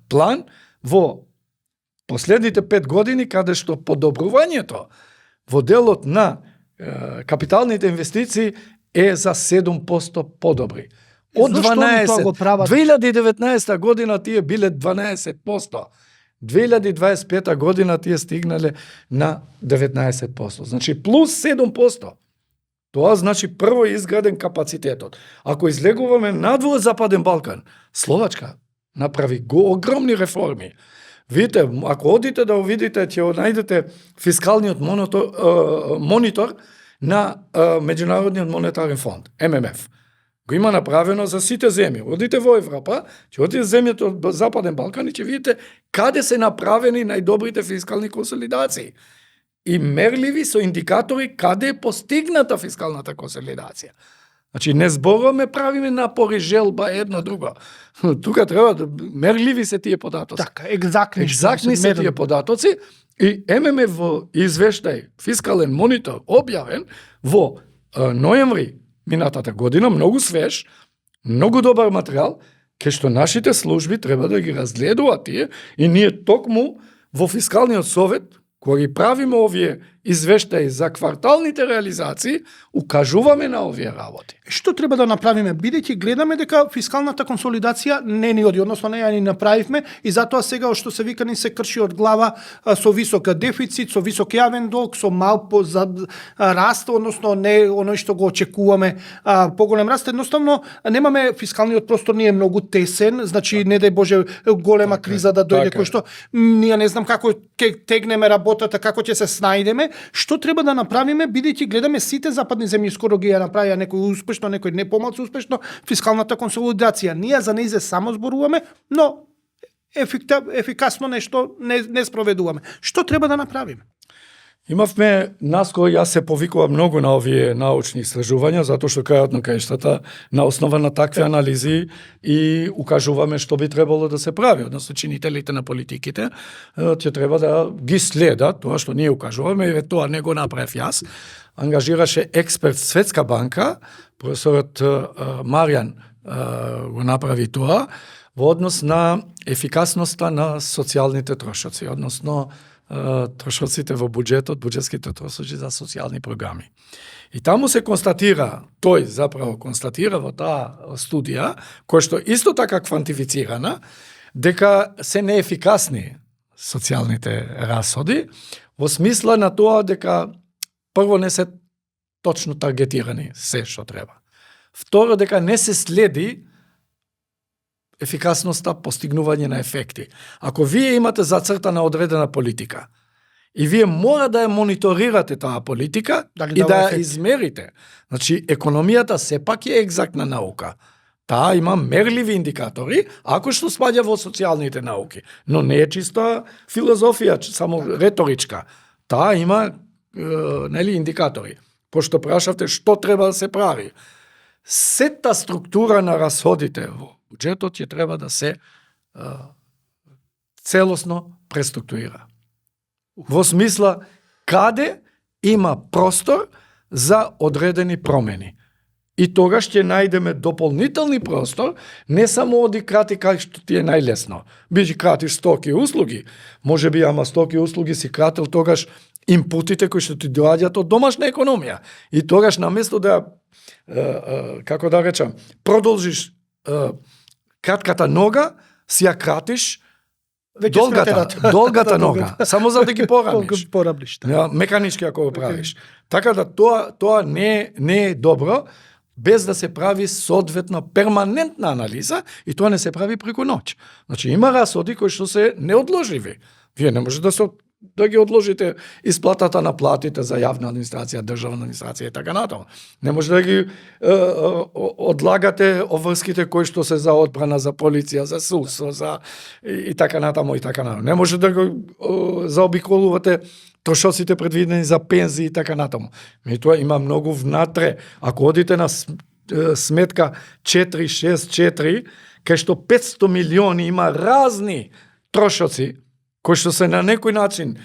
план во последните 5 години, каде што подобрувањето во делот на капиталните инвестиции е за 7% подобри. Од Зошто они тоа го 12. прават? 2019 година тие биле 12%. 2025 година тие стигнале на 19%. Значи плюс 7%. Тоа значи прво изграден капацитетот. Ако излегуваме надвор Западен Балкан, Словачка направи огромни реформи. Видите, ако одите да видите, ќе најдете фискалниот монитор на Меѓународниот монетарен фонд, ММФ. Го има направено за сите земји. Одите во Европа, ќе одите земјите од Западен Балкан и ќе видите каде се направени најдобрите фискални консолидации. И мерливи со индикатори каде е постигната фискалната консолидација. Значи, не зборуваме, правиме напори, желба, едно, друго. Тука треба да мерливи се тие податоци. Така, екзактни. Екзактни се тие податоци и ММФ во извештај, фискален монитор, објавен во ноември минатата година, многу свеж, многу добар материјал, кај што нашите служби треба да ги разгледуваат тие и ние токму во фискалниот совет, кога ги правиме овие извештаи за кварталните реализации, укажуваме на овие работи. Што треба да направиме? Бидејќи гледаме дека фискалната консолидација не ни оди, односно не ја ни направивме и затоа сега што се вика ни се крши од глава со висок дефицит, со висок јавен долг, со мал раст, односно не оној што го очекуваме поголем раст. Едноставно немаме фискалниот простор, не е многу тесен, значи не дај Боже голема криза да дојде кој што ние не знам како ќе тегнеме работата, како ќе се снајдеме. Што треба да направиме, бидејќи гледаме сите западни земји скоро ги ја направија некој успешно, некој не помалку успешно фискалната консолидација. Ние за нејзе само зборуваме, но ефикасно нешто не спроведуваме. Што треба да направиме? Имавме, наскоро јас се повикувам многу на овие научни истражувања, затоа што крајот на краиштата, на основа на такви анализи и укажуваме што би требало да се прави, односно чинителите на политиките ќе треба да ги следат, тоа што ние укажуваме, и тоа не го направив јас. Ангажираше експерт Светска банка, професорот Маријан го направи тоа, во однос на ефикасноста на социјалните трошоци, односно трошоците во буџетот, буџетските трошоци за социјални програми. И таму се констатира, тој заправо констатира во таа студија, која што исто така квантифицирана, дека се неефикасни социјалните расходи, во смисла на тоа дека прво не се точно таргетирани се што треба. Второ, дека не се следи ефикасноста, постигнување на ефекти. Ако вие имате зацртана одредена политика и вие мора да ја мониторирате таа политика и да ја измерите. Значи, економијата сепак е екзактна наука. Таа има мерливи индикатори, ако што спаѓа во социјалните науки. Но не е чиста филозофија, само реторичка. Таа има индикатори. Пошто прашавте што треба да се прави. Сета структура на расходите во буџетот ќе треба да се целосно преструктурира. Во смисла каде има простор за одредени промени. И тогаш ќе најдеме дополнителни простор, не само оди крати кај што ти е најлесно. Бијќи кратиш стоки и услуги, може би ама стоки и услуги си кратил тогаш импутите кои што ти доаѓаат од домашна економија. И тогаш наместо да како да речам, продолжиш кратката нога, си ја кратиш долгата нога, само за да ги порамиш. Меканички ако го правиш. Така да тоа не е добро, без да се прави соодветно перманентна анализа и тоа не се прави преку ноќ. Значи има расходи кои што се неодложливи. Вие не може да ги одложите исплатата на платите за јавна администрација, државна администрација и така натаму. Не може да ги одлагате оврските кои што се за одбрана, за полиција, за судство, за и така натаму и така натаму. Не може да го заобиколувате трошоците предвидени за пензии и така натаму. Меѓутоа има многу внатре. Ако одите на сметка 464, кај што 500 милиони има разни трошоци кои што се на некој начин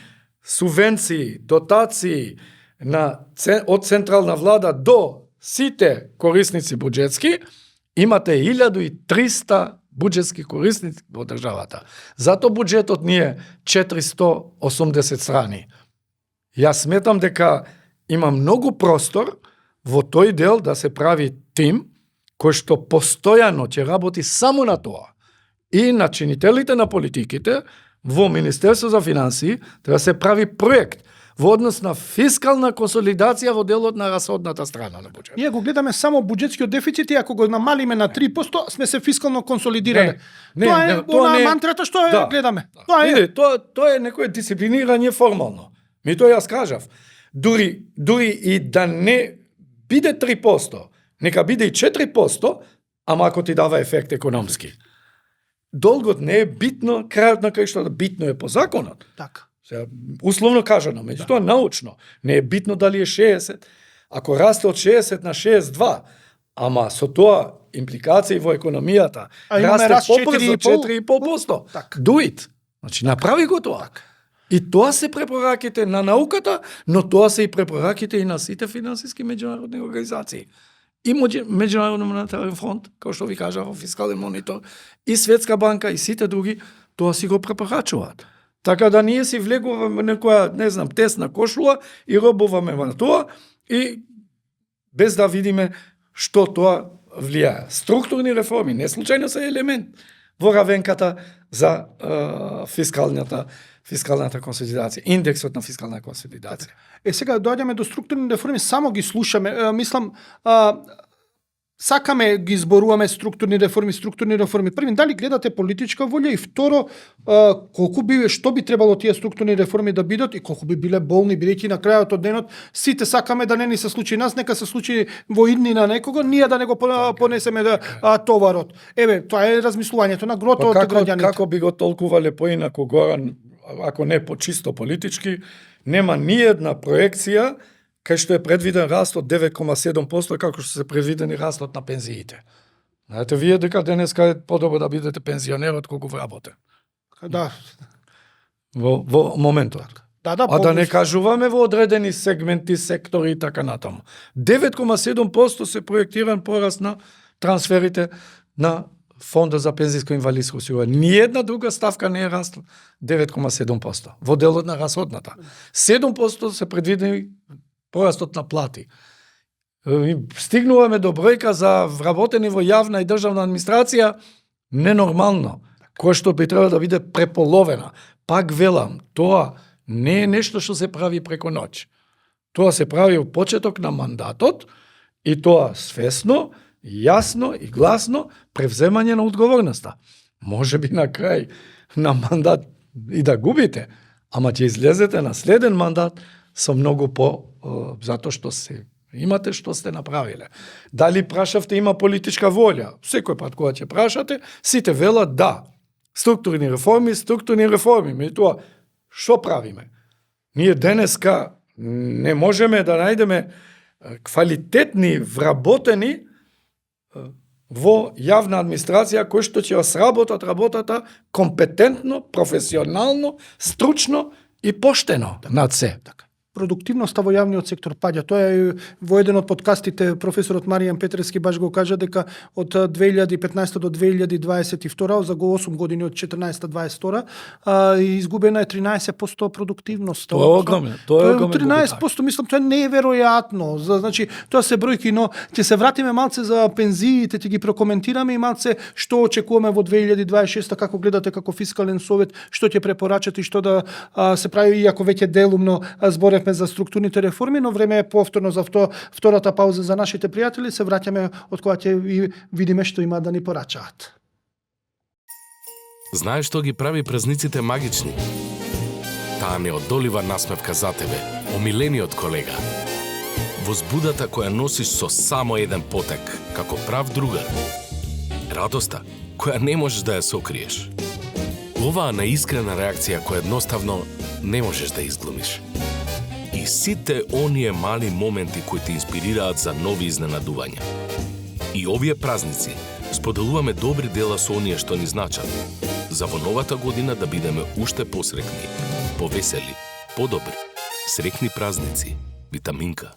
субвенции, дотации од централна влада до сите корисници буџетски, имате 1300 буџетски корисници во државата. Зато буџетот ни е 480 страни. Јас сметам дека има многу простор во тој дел да се прави тим кој што постојано ќе работи само на тоа. И начинителите на политиките во Министерство за финансии треба да се прави проект во однос на фискална консолидација во делот на расходната страна на буџетот. Ние го гледаме само буџетскиот дефицит и ако го намалиме на 3%, сме се фискално консолидирале. Тоа е мантрата што ја гледаме. Тоа е некое дисциплинирање формално. Тоа јас кажав. Дури и да не биде 3%, нека биде и 4%, ама ако ти дава ефект економски. Долгот не е битно, крајот на крајштата битно е по законот. Така. Условно кажано, меѓутоа научно, не е битно дали е 60, ако расте од 60 на 62, ама со тоа импликации во економијата, расте побрзо 4,5%. Do it. Значи, направи го тоа. И тоа се препораките на науката, но тоа се и препораките и на сите финансиски меѓународни организации. И Меѓународен монетарен фонд, како што ви кажав, фискален монитор, и Светска банка, и сите други, тоа си го препорачуваат. Така да ние си влегуваме некоја, не знам, тесна кошула и робуваме на тоа и без да видиме што тоа влијае. Структурни реформи не случајно се елемент во равенката за фискалната консолидација, индексот на фискална консолидација. Сега доаѓаме до структурни реформи, само ги слушаме. Мислам, сакаме ги изборуваме структурни реформи. Први, дали гледате политичка волја и второ, што би требало тие структурни реформи да бидат и колку би биле болни, бидејќи на крајот од денот сите сакаме да не ни се случи нас, нека се случи во идни на некого, ние да не го понесеме товарот. Тоа е размислувањето на грото од граѓаните. Како би го толкувале поинаку Горан, ако не по чисто политички, нема ни една проекција кај што е предвиден раст од 9,7%, како што се предвидени растот на пензиите. Знаете, вие дека денеска е подобро да бидете пензионер отколку вработен. Да. Во моментот. Да не кажуваме во одредени сегменти, сектори и така натаму. 9,7% се проектиран пораст на трансферите на Фонда за пензиско инвалидско осигурување. Ниједна друга ставка не е растла 9,7% во делот на расходната. 7% се предвидени порастот на плати. Стигнуваме до бројка за вработени во јавна и државна администрација ненормално, кој што би требало да биде преполовена. Пак велам, тоа не е нешто што се прави преко ноќ. Тоа се прави во почеток на мандатот и тоа свесно, јасно и гласно превземање на одговорноста. Може би на крај на мандат и да губите, ама ќе излезете на следен мандат со многу затоа што имате што сте направиле. Дали прашавте има политичка волја? Секој пат кога ќе прашате, сите велат да. Структурни реформи. Меѓутоа, што правиме? Ние денеска не можеме да најдеме квалитетни вработени во јавна администрација кои што ќе сработат работата компетентно, професионално, стручно и поштено над се. Продуктивноста во јавниот сектор паѓа. Тоа е во еден од подкастите професорот Маријан Петрески баш го кажа дека од 2015 до 2022, за го 8 години од 14-22, изгубена е 13% продуктивност. Тоа е огромно. Тоа е 13%, мислам, тоа е неверојатно. Значи, тоа се бројки, но ќе се вратиме малце за пензиите, ќе ги прокоментираме и малце што очекуваме во 2026, како гледате како фискален совет, што ќе препорачате и што да се прави, иако веќе делумно зборевме за структурните реформи, но време е повторно за втората пауза за нашите пријатели. Се враќаме од кога ќе видиме што има да ни порачаат. Знаеш што ги прави празниците магични? Таа неодолива насмевка за тебе, омилениот колега. Возбудата која носиш со само еден потек, како прав другар. Радоста која не можеш да ја сокриеш. Оваа наискрена реакција која едноставно не можеш да изглумиш. И сите оние мали моменти кои те инспирираат за нови изненадувања. И овие празници споделуваме добри дела со оние што ни значат. За во новата година да бидеме уште посрекни, повесели, подобри. Срекни празници. Витаминка.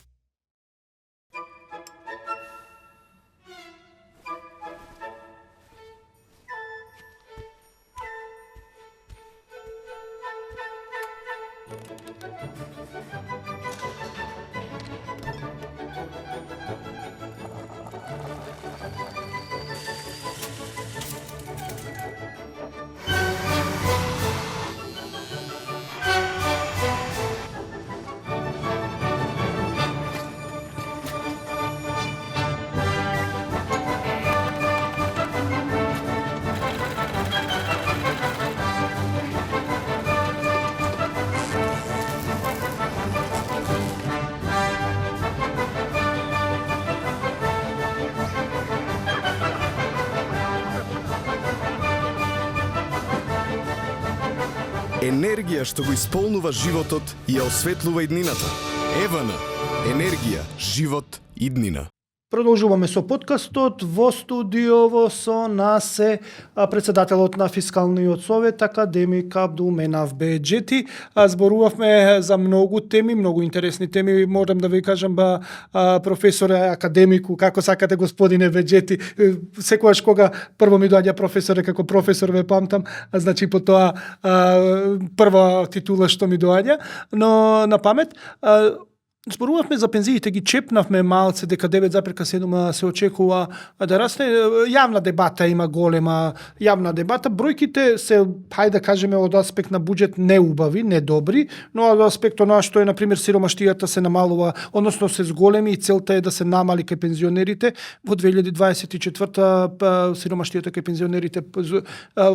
Енергија што го исполнува животот и ја осветлува иднината. Евана. Енергија, живот, иднина. Продолжуваме со подкастот. Во студиово со нас е председателот на Фискалниот совет, академик Абдулменав Беџети. Зборувавме за многу теми, многу интересни теми. Морам да ви кажам, професоре, академику, како сакате господине Беџети. Секогаш кога прво ми доаѓа професоре, како професор ве памтам, значи по тоа прва титула што ми доаѓа, но на памет. Зборувавме за пензиите, ги чепнавме малце дека 9,7 се очекува да расне. Јавна дебата има голема јавна дебата. Бројките се, хајде да кажеме, од аспект на буџет неубави, недобри, но од аспект на што е, например, сиромаштијата се намалува, односно се зголеми и целта е да се намали кај пензионерите. Во 2024 сиромаштијата кај пензионерите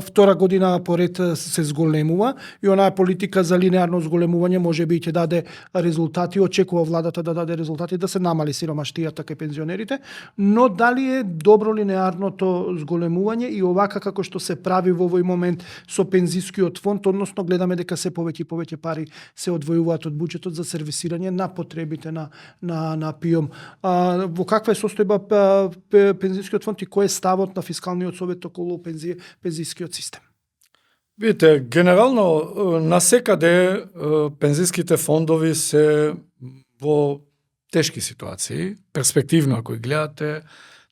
втора година поред се зголемува и онаа политика за линеарно зголемување можеби ќе даде резултати. Очекува владата да даде резултати, да се намали сиромаштијата кај пензионерите, но дали е добро линеарното зголемување и овака како што се прави во овој момент со пензискиот фонд, односно гледаме дека се повеќе и повеќе пари се одвојуваат од буџетот за сервисирање на потребите на ПИОМ. Во каква е состојба пензискиот фонд и кој е ставот на Фискалниот совет околу пензискиот систем? Видите, генерално насекаде пензиските фондови се во тешки ситуации, перспективно ако ги гледате,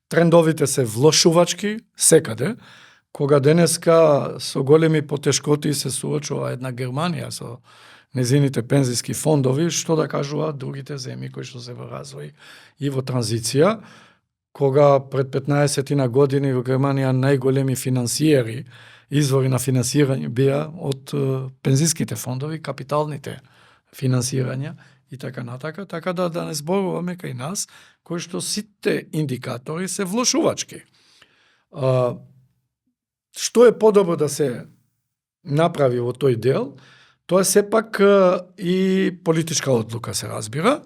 трендовите се влошувачки секаде, кога денеска со големи потешкоти се суочува една Германија со незините пензиски фондови, што да кажуваат другите земји кои што се во развој и во транзиција, кога пред 15 години во Германија најголеми финансиери, извори на финансирање беа од пензиските фондови, капиталните финансирања и така натака, така да не зборуваме кај нас, кои што сите индикатори се влошувачки. Што е подобро да се направи во тој дел? Тоа е сепак и политичка одлука, се разбира,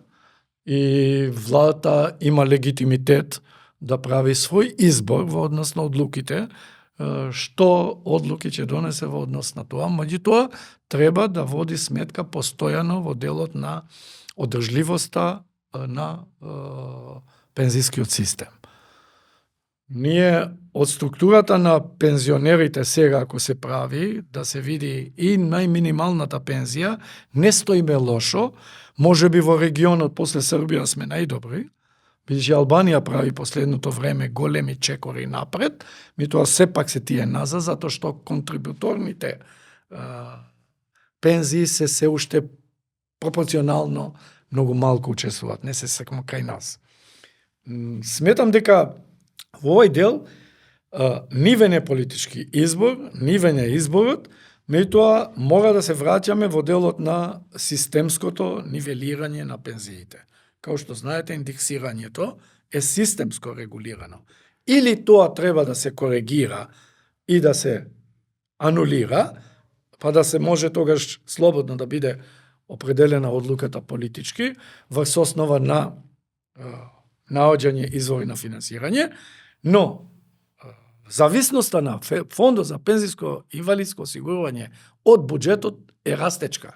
и владата има легитимитет да прави свој избор во однос на одлуките, што одлуки ќе донесе во однос на тоа, меѓутоа треба да води сметка постојано во делот на одржливоста на пензискиот систем. Ние од структурата на пензионерите сега, ако се прави, да се види и најминималната пензија, не стоиме лошо, можеби во регионот после Србија сме најдобри, бидејќи Албанија прави последното време големи чекори напред, меѓутоа сепак се тие назад, затоа што контрибуторните пензии се уште пропорционално многу малку учествуваат, не се само кај нас. Сметам дека во овој дел нивен е политички избор, нивен е изборот, меѓутоа мора да се враќаме во делот на системското нивелирање на пензиите. Као што знаете, индексирањето е системско регулирано. Или тоа треба да се коригира и да се анулира, па да се може тогаш слободно да биде определена одлуката политички врз основа на наоѓање извори на финансирање, но зависноста на фондот за пензиско инвалидско осигурување од буџетот е растечка.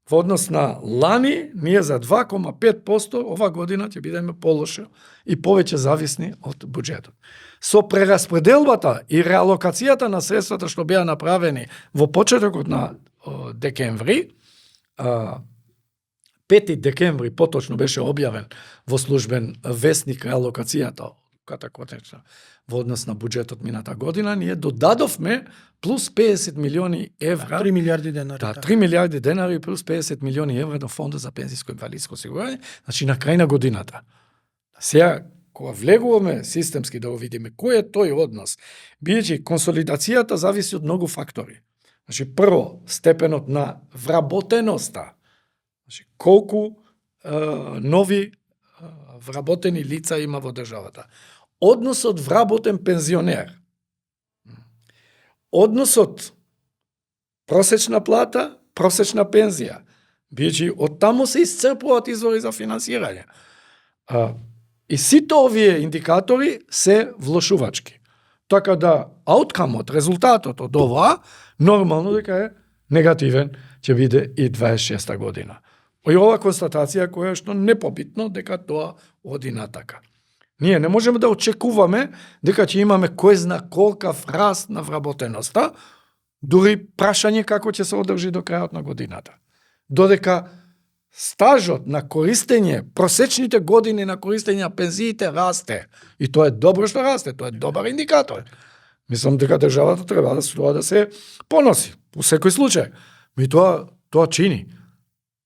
Во однос на лани, ние за 2,5% ова година ќе бидеме полошо и повеќе зависни од буџетот. Со прераспределбата и реалокацијата на средствата што беа направени во почетокот на декември, 5 декември поточно беше објавен во службен весник реалокацијата катакотечна во однос на буџетот мината година, ние додадовме плюс 50 милиони евра. 3 милиарди денари. Да, 3 милиарди денари плюс 50 милиони евра до фондот за пензиско инвалидско осигурување, значи на крај на годината. Сега, кога влегуваме системски да го видиме кој е тој однос, бидејќи консолидацијата зависи од многу фактори. Значи, прво, степенот на вработеноста. Значи, колку нови вработени лица има во државата. Односот вработен пензионер. Односот просечна плата, просечна пензија. Бидејќи од таму се исцрпуваат извори за финансирање. И сите овие индикатори се влошувачки. Така да ауткамот, резултатот од ова, нормално дека е негативен ќе биде и 26 година. И ова констатација која што непобитно дека тоа оди натака. Ние не можеме да очекуваме дека ќе имаме кој зна колкав раст на вработеноста, дури прашање како ќе се одржи до крајот на годината. Додека стажот на користење, просечните години на користење на пензиите расте. И тоа е добро што расте, тоа е добар индикатор. Мислам дека државата треба да се поноси, во секој случај. И тоа чини.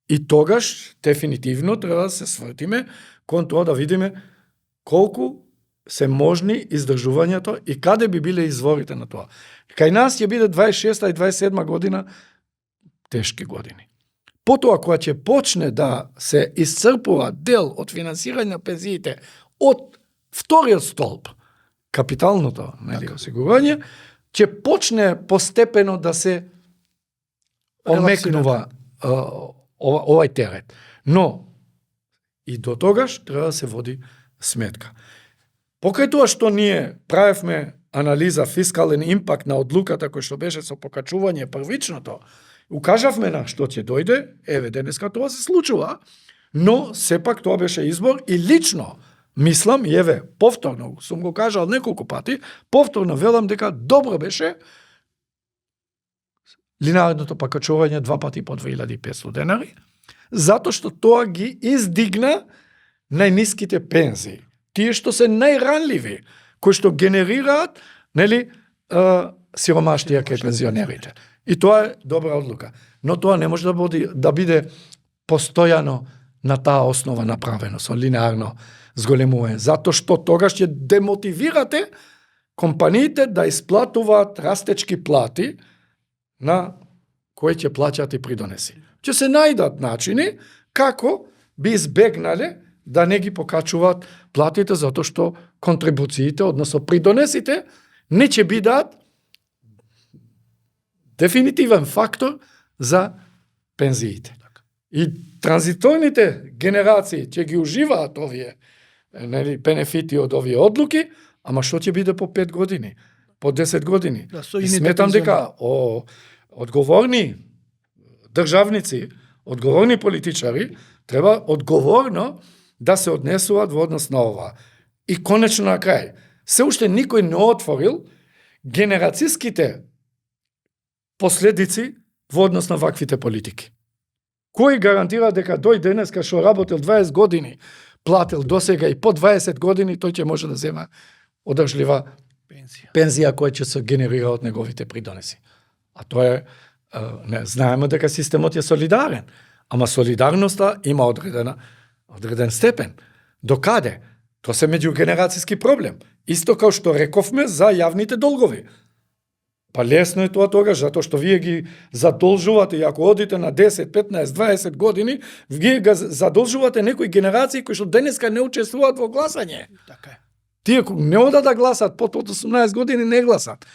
И тогаш, дефинитивно, треба да се свртиме кон тоа да видиме колку се можни издржувањето и каде би биле изворите на тоа. Кај нас ќе биде 26 и 27 година тешки години. Потоа, кога ќе почне да се исцрпува дел од финансирање на пензиите од вториот столб, капиталното осигурување, ќе почне постепено да се омекнува овај терет. Но, и до тогаш треба да се води сметка. Покрај тоа што ние правевме анализа фискален импакт на одлуката кој што беше со покачување првичното, укажавме на што ќе дојде, еве денеска тоа се случува, но сепак тоа беше избор и лично мислам, и еве повторно сум го кажал неколку пати, повторно велам дека добро беше линеарното покачување 2 пати по 2500 денари, затоа што тоа ги издигна најниските пензии. Тие што се најранливи, кои што генерираат, сиромаштија кај пензионерите. И тоа е добра одлука. Но тоа не може да биде постојано на таа основа направено, со линеарно зголемување. Затоа што тогаш ќе демотивирате компаниите да исплатуваат растечки плати на кои ќе плаќаат и придонеси. Ќе се најдат начини како би избегнале да не ги покачуваат платите, затоа што контрибуциите, односно придонесите, не ќе бидат дефинитивен фактор за пензиите. И транзиторните генерации ќе ги уживаат овие бенефити од овие одлуки, ама што ќе биде по 5 години, по 10 години. И сметам дека одговорни државници, одговорни политичари треба одговорно да се однесуваат во однос на ова. И конечно на крај, се уште никој не отворил генерацијските последици во однос на ваквите политики. Кој гарантира дека тој денеска што работил 20 години, платил досега и по 20 години, тој ќе може да зема одржлива пензија која ќе се генерира од неговите придонеси. А тоа е, знаеме дека системот е солидарен, ама солидарноста има одреден степен. До каде? Тоа се меѓугенерацијски проблем. Исто како што рековме за јавните долгови. Па лесно е тоа тогаш, затоа што вие ги задолжувате, и ако одите на 10, 15, 20 години, вие ga задолжувате некои генерации кои што денеска не учествуваат во гласање. Така е. Тие не одат да гласат, под 18 години не гласат.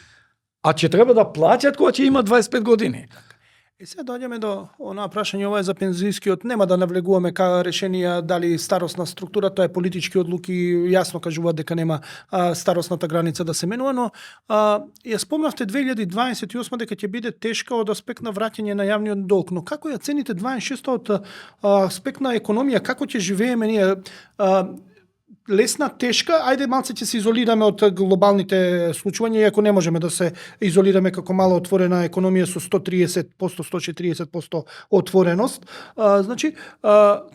А ќе треба да плаќат кога ќе има 25 години. И сега доаѓаме до онаа прашање, ова е за пензијскиот, нема да навлегуваме ка решенија дали старосна структура, тоа е политички одлуки, јасно кажуваат дека нема старосната граница да се менува, но ја спомнавте 2028 дека ќе биде тешка од аспект на враќање на јавниот долг, но како ја цените 26 од аспект на економија, како ќе живееме ние? Лесна, тешка, ајде малце ќе се изолираме од глобалните случувања, иако не можеме да се изолираме како мала отворена економија со 130%, 140% отвореност. Значи,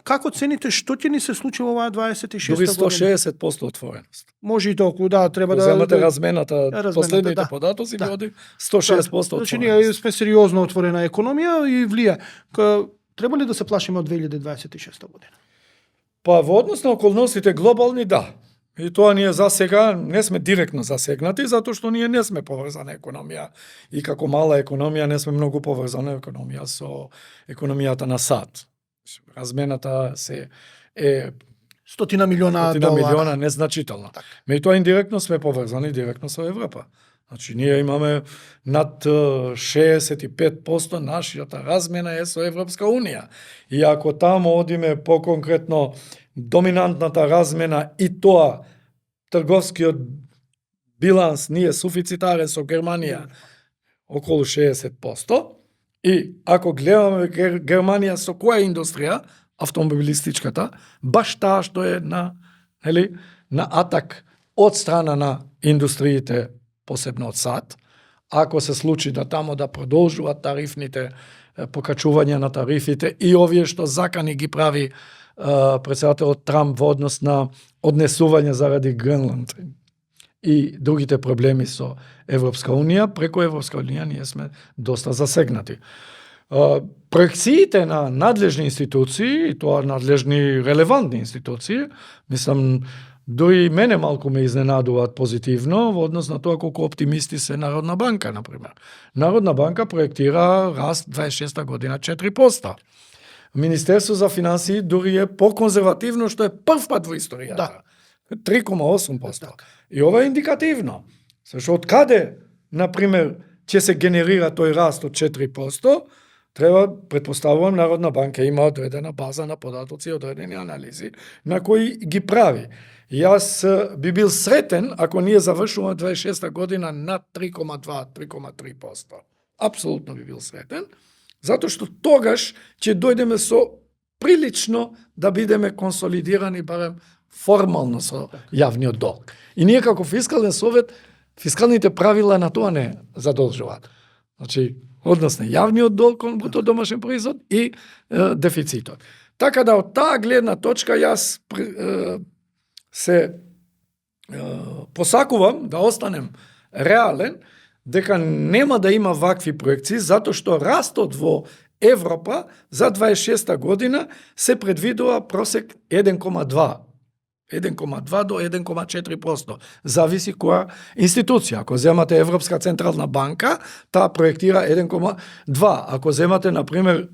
како цените, што ќе ни се случи во оваа 26 Дури година? 160% отвореност. Може и толку, да, треба да Земате размената, последните да. податоци Да. оди 160% Значи, отвореност. ние сме сериозно отворена економија и влија. Треба ли да се плашиме од 2026 година? Па во однос на околностите глобални, да. И тоа ние за сега не сме директно засегнати, затоа што ние не сме поврзана економија. И како мала економија не сме многу поврзана економија со економијата на САД. Размената се е 100 милиона $100 долара. милиона незначителна. Меѓутоа индиректно сме поврзани директно со Европа. Значи ние имаме над 65% нашата размена е со Европска унија. И ако таму одиме по-конкретно доминантната размена и тоа трговскиот биланс ние суфицитарен со Германија околу 60%, И ако гледаме Германија со која индустрија, автомобилистичката, баш таа што е на атак од страна на индустриите, посебно од САД, ако се случи да тамо да продолжуваат тарифните покачување на тарифите и овие што закани ги прави председателот Трамп во однос на однесување заради Гренланд и другите проблеми со Европска Унија, преку Европска Унија ние сме доста засегнати. Проекциите на надлежни институции, и тоа надлежни релевантни институции, мислам, дури мене малку ме изненадуваат позитивно во однос на тоа колку оптимисти се Народна банка, например. Народна банка проектира раст 26 година 4%. Министерство за финансии дури е по-конзервативно, што е прв пат во историјата. Да. 3,8%. И ова е индикативно. Зашто од каде, например, ќе се генерира тој раст од 4%, треба, предпоставувам, Народна банка има одредена база на податоци и одредени анализи на кои ги прави. Јас би бил сретен ако ние завршуваме 26 година на 3,2-3,3%. Апсолутно би бил сретен, затоа што тогаш ќе дојдеме со прилично да бидеме консолидирани барем формално со јавниот долг. И ние како фискален совет, фискалните правила на тоа не задолжуваат. Значи, однос на јавниот долг кон бруто домашен производ и дефицитот. Така да од таа гледна точка јас се посакувам да останем реален дека нема да има вакви проекции затоа што растот во Европа за 26 година се предвидува просек 1,2 до 1,4%. Зависи која институција. Ако земате Европска централна банка, таа проектира 1,2. Ако земате, например,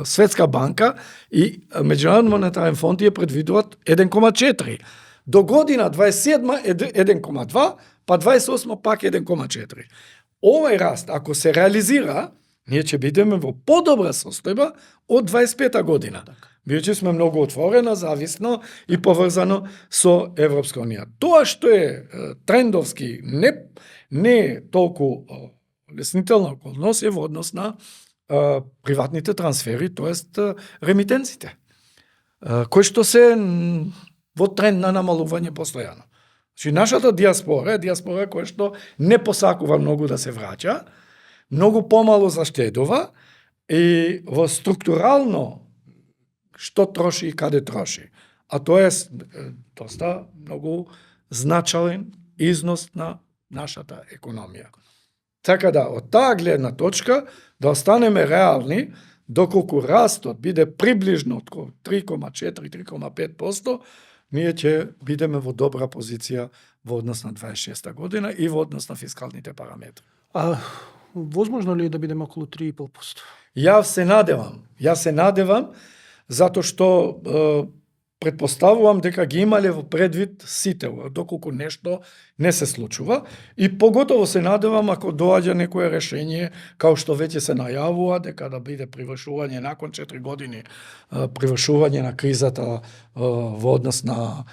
Светска банка и Меѓународен монетарен фонд ја предвидуваат 1,4. До година 27 е 1,2, па 28 пак 1,4. Овој раст, ако се реализира, ние ќе бидеме во подобра состојба од 25 година. Бијќи сме многу отворена, зависно и поврзано со Европска Унија. Тоа што е трендовски, не толку леснителна околност е во однос на приватните трансфери, тоест ремитенците, кои што се во тренд на намалување постојано. Значи, нашата диаспора е диаспора која што не посакува многу да се враќа, многу помало заштедува и во структурално што троши и каде троши. А тоа е доста многу значаен износ на нашата економија. Така да, од таа гледна точка, да останеме реални, доколку растот биде приближно од 3,4-3,5%, ние ќе бидеме во добра позиција во однос на 26 година и во однос на фискалните параметри. Возможно ли е да бидеме околу 3,5%? Јас се надевам, затоа што предпоставувам дека ги имале во предвид сите, доколку нешто не се случува, и поготово се надевам ако доаѓа некое решение, као што веќе се најавува, дека да биде привршување након 4 години, привршување на кризата во однос на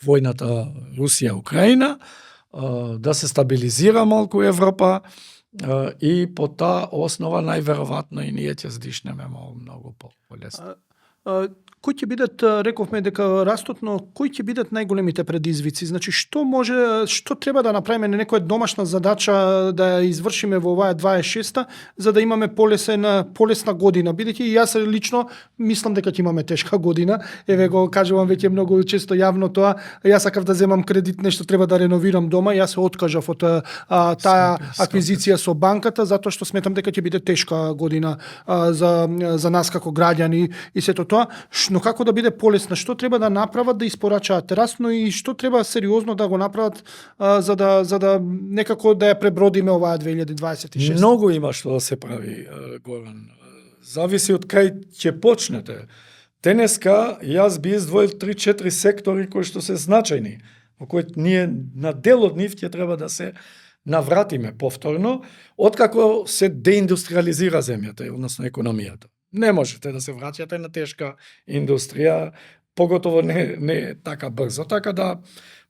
војната Русија-Украина, да се стабилизира малку Европа, и по таа основа најверојатно и ние ќе здишнеме многу полесно. Кои ќе бидат, рековме дека растот, но кои ќе бидат најголемите предизвици? Значи, што треба да направиме на некоја домашна задача да извршиме во оваа 26-та, за да имаме полесна година? Бидејќи и јас лично мислам дека ќе имаме тешка година. Еве го кажувам веќе многу често јавно тоа. Јас сакав да земам кредит, нешто треба да реновирам дома, јас се откажав од таа аквизиција со банката затоа што сметам дека ќе биде тешка година за нас како граѓани и сето тоа. Но како да биде полесна? Што треба да направат да испорачаат расно и што треба сериозно да го направат за да некако да ја пребродиме оваа 2026? Многу има што да се прави, Горан. Зависи од кај ќе почнете. Денеска јас би издвоил 3-4 сектори кои што се значајни, во кои ние на дел од нив ќе треба да се навратиме повторно, откако се деиндустриализира земјата, односно економијата. Не можете да се враќате на тешка индустрија, поготово не така брзо. Така да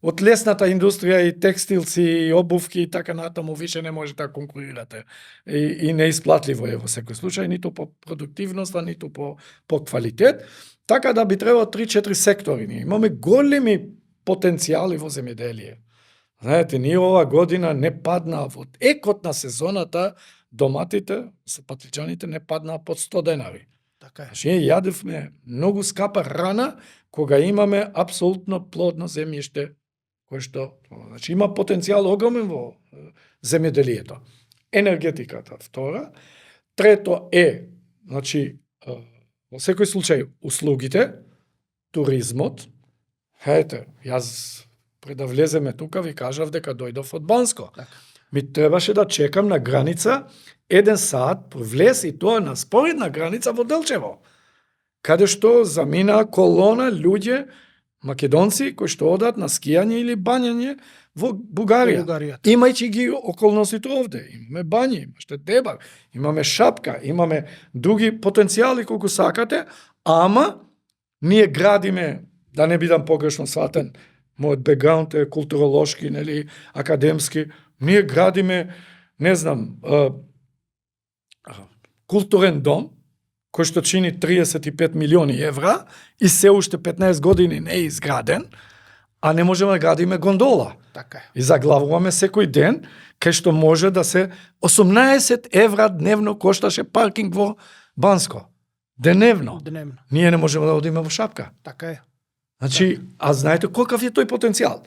од лесната индустрија и текстилци и обувки и така натаму више не можете да конкурирате. И неисплатливо е во секој случај, ниту по продуктивноста, ниту по квалитет. Така да би требало 3-4 сектори. Ние имаме големи потенцијали во земјоделие. Знаете, ние ова година не падна во екот на сезоната, доматите, патличаните не паднаа под 100 денари. Така е. Значи, ние јадевме многу скапа рана, кога имаме апсолутно плодно земјиште, кое што, значи, има потенцијал огромен во земјоделието. Енергетиката, втора. Трето е, значи, во секој случај, услугите, туризмот. Хајте, јас пред да влеземе тука ви кажав дека дојдов од Банско. Така. Ми требаше да чекам на граница 1 сат влез и тоа на споредна граница во Делчево, каде што замина колона луѓе, македонци, кои што одат на скијање или бањање во Бугарија. Имајќи ги околностите овде. Имаме бањи, имаме Дебар, имаме Шапка, имаме други потенцијали колку сакате, ама ние градиме, да не бидам погрешно сватен, мојот бекграунд е културолошки, нели, академски, ние градиме, не знам, културен дом, кој што чини 35 милиони евра и се уште 15 години не е изграден, а не можеме да градиме гондола. Така е. И заглавуваме секој ден, кај што може да се 18 евра дневно кошташе паркинг во Банско. Деневно. Дневно. Ние не можеме да одиме во Шапка. Така е. Значи, а знаете колкав е тој потенцијал?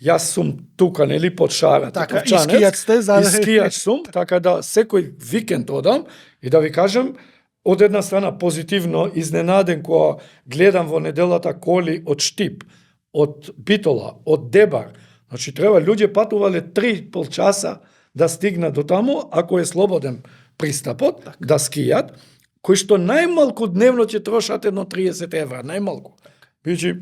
Јас сум тука, нели, под шарата, Така, Ковчанец, и скијач сте, и скијач сум, така да секој викенд одам и да ви кажем, од една страна позитивно изненаден кога гледам во неделата коли од Штип, од Битола, од Дебар. Значи, треба луѓе патувале 3,5 часа да стигнат до таму, ако е слободен пристапот, да скијат, кои што најмалку дневно ќе трошат едно 30 евра, најмалку. Бичи,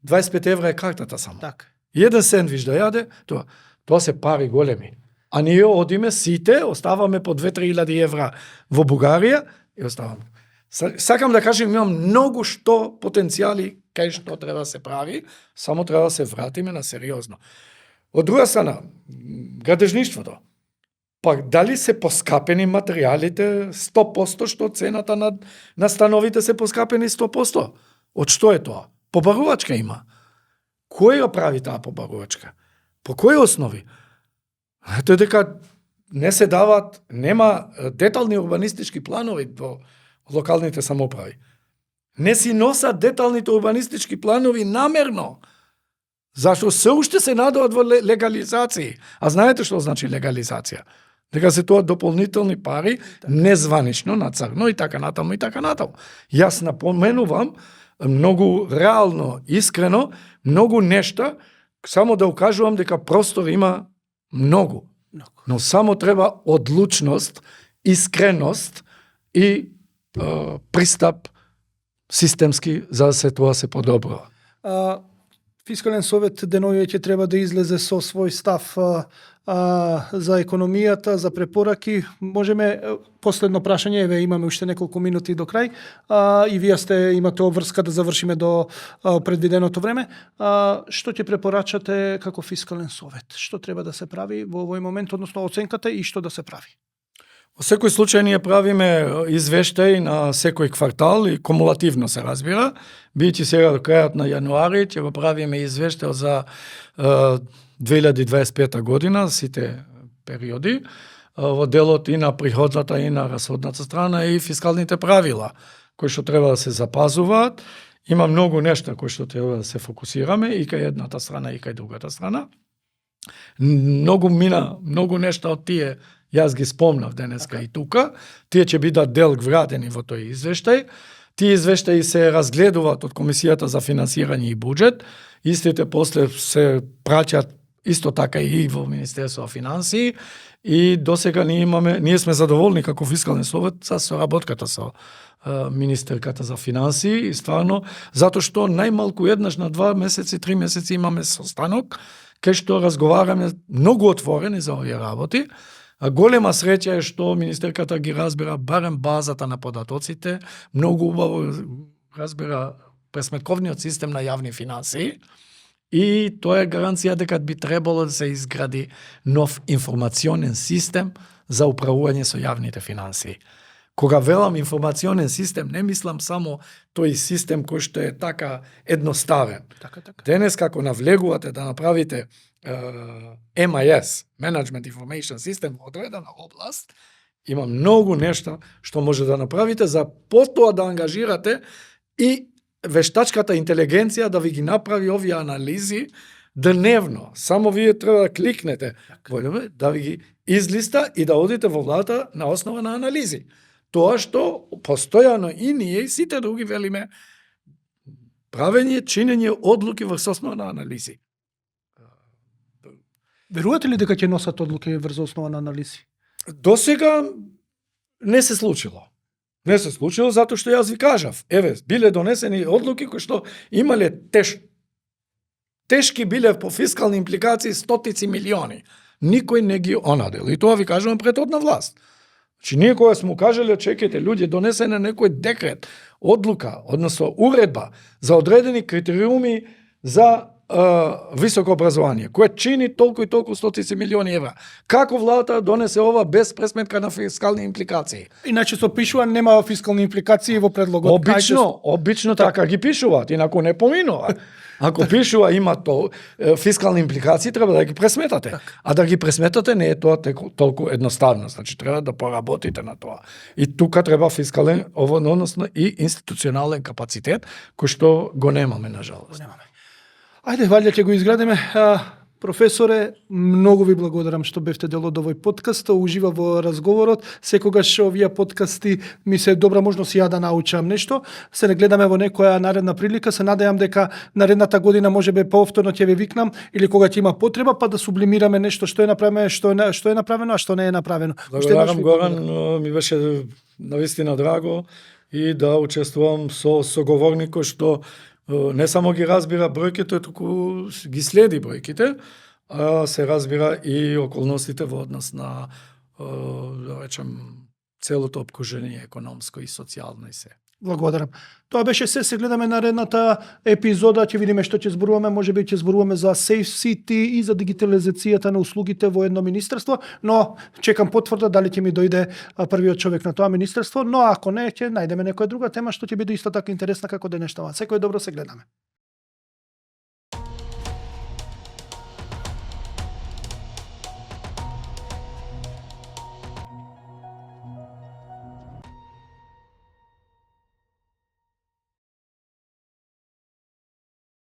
25 евра е картата само. Така. И еден сендвич да јаде, тоа се пари големи. А ние одиме сите, оставаме по 2-3 евра во Бугарија и оставаме. Сакам да кажем, имам многу што потенцијали кај што треба да се прави, само треба да се вратиме на сериозно. Од друга страна, градежништвото. Пак дали се поскапени материјалите 100%, што цената на становите се поскапени 100%? Од што е тоа? Побарувачка има. Кој ја прави таа побарувачка? По кои основи? Ето дека не се дават, нема детални урбанистички планови во локалните самоуправи. Не си носат деталните урбанистички планови намерно. Зашто се уште се надават во легализации. А знаете што значи легализација? Дека се тоа дополнителни пари, незванично, на црно и така натаму и така натаму. Јас напоменувам многу реално, искрено, многу нешта, само да укажувам дека простор има многу. Но само треба одлучност, искреност и пристап системски за да се тоа се подобрува. Фискален совет денови ќе треба да излезе со свој став за економијата, за препораки. Можеме, последно прашање, еве имаме уште неколку минути до крај, и вие имате обврска да завршиме до предвиденото време. Што ќе препорачате како фискален совет? Што треба да се прави во овој момент, односно оценката и што да се прави? Во секој случај ние правиме извештај на секој квартал и кумулативно се разбира. Бијќи сега до крајот на јануари ќе го правиме извештај за 2025 година, сите периоди, во делот и на приходната и на расходната страна и фискалните правила, кои што треба да се запазуваат. Има многу нешта кои што треба да се фокусираме и кај едната страна и кај другата страна. Многу нешта од тие јас ги спомнав денеска и тука. Тие ќе бидат дел вградени во тој извештај. Тие извештаи се разгледуваат од Комисијата за финансирање и буџет. Истите после се праќаат исто така и во Министерство за финансии. И досега ние сме задоволни како фискален совет за соработката со министерката за финансии и стварно затоа што најмалку еднаш на 2 месеци, 3 месеци имаме состанок кај што разговараме многу отворени за овие работи. А голема среќа е што министерката ги разбира барем базата на податоците, многу убаво разбира пресметковниот систем на јавни финансии И тоа е гаранција дека би требало да се изгради нов информационен систем за управување со јавните финансии. Кога велам информационен систем, не мислам само тој систем кој што е така едноставен. Така, така. Денес како навлегувате да направите MIS, Management Information System, во одредена област, има многу нешта што може да направите за потоа да ангажирате и вештачката интелигенција да ви ги направи овие анализи дневно. Само вие треба да кликнете, да ви ги излиста и да одите во владата на основа на анализи. Тоа што постојано и ние и сите други велиме правење, чинење одлуки врз основа на анализи. Верувате ли дека ќе носат одлуки врз основа на анализи? До сега не се случило. Не се случило затоа што јас ви кажав. Еве, биле донесени одлуки кои што имале тешки биле по фискални импликации стотици милиони. Никој не ги онадел. И тоа ви кажувам пред одна власт. Значи, ние кога сме кажале, чекайте, луѓе, донесен е некој декрет, одлука, односно уредба за одредени критериуми за високо образование, кој чини толку и толку стотици милиони евра. Како владата донесе ова без пресметка на фискални импликации? Иначе со пишува нема фискални импликации во предлогот. Обично така ги пишуваат, инаку не поминува. Ако пишува има фискални импликации, треба да ги пресметате. А да ги пресметате не е тоа толку едноставно. Значи, треба да поработите на тоа. И тука треба фискален, односно и институционален капацитет, кој што го немаме, нажалост. Ајде, валја ќе го изградиме. Професоре, многу ви благодарам што бевте дел од овој подкаст, ужива во разговорот. Секогаш овие подкасти ми се добра можност ја да научам нешто. Се не гледаме во некоја наредна прилика, се надејам дека наредната година можеби повторно ќе ве викнам или кога ќе има потреба, па да сублимираме нешто што е направено, што е направено, а што не е направено. Благодарам, Горан, ми беше навистина драго и да учествувам со соговорник кој што не само ги разбира бројките, туку ги следи бројките, а се разбира и околностите во однос на, да речем, целото обкружение економско и социјално и се. Благодарам. Тоа беше се гледаме наредната епизода, ќе видиме што ќе зборуваме, можеби ќе зборуваме за Safe City и за дигитализацијата на услугите во едно министерство, но чекам потврда дали ќе ми дојде првиот човек на тоа министерство, но ако не, ќе најдеме некоја друга тема што ќе биде исто така интересна како денешната. Секој добро, се гледаме.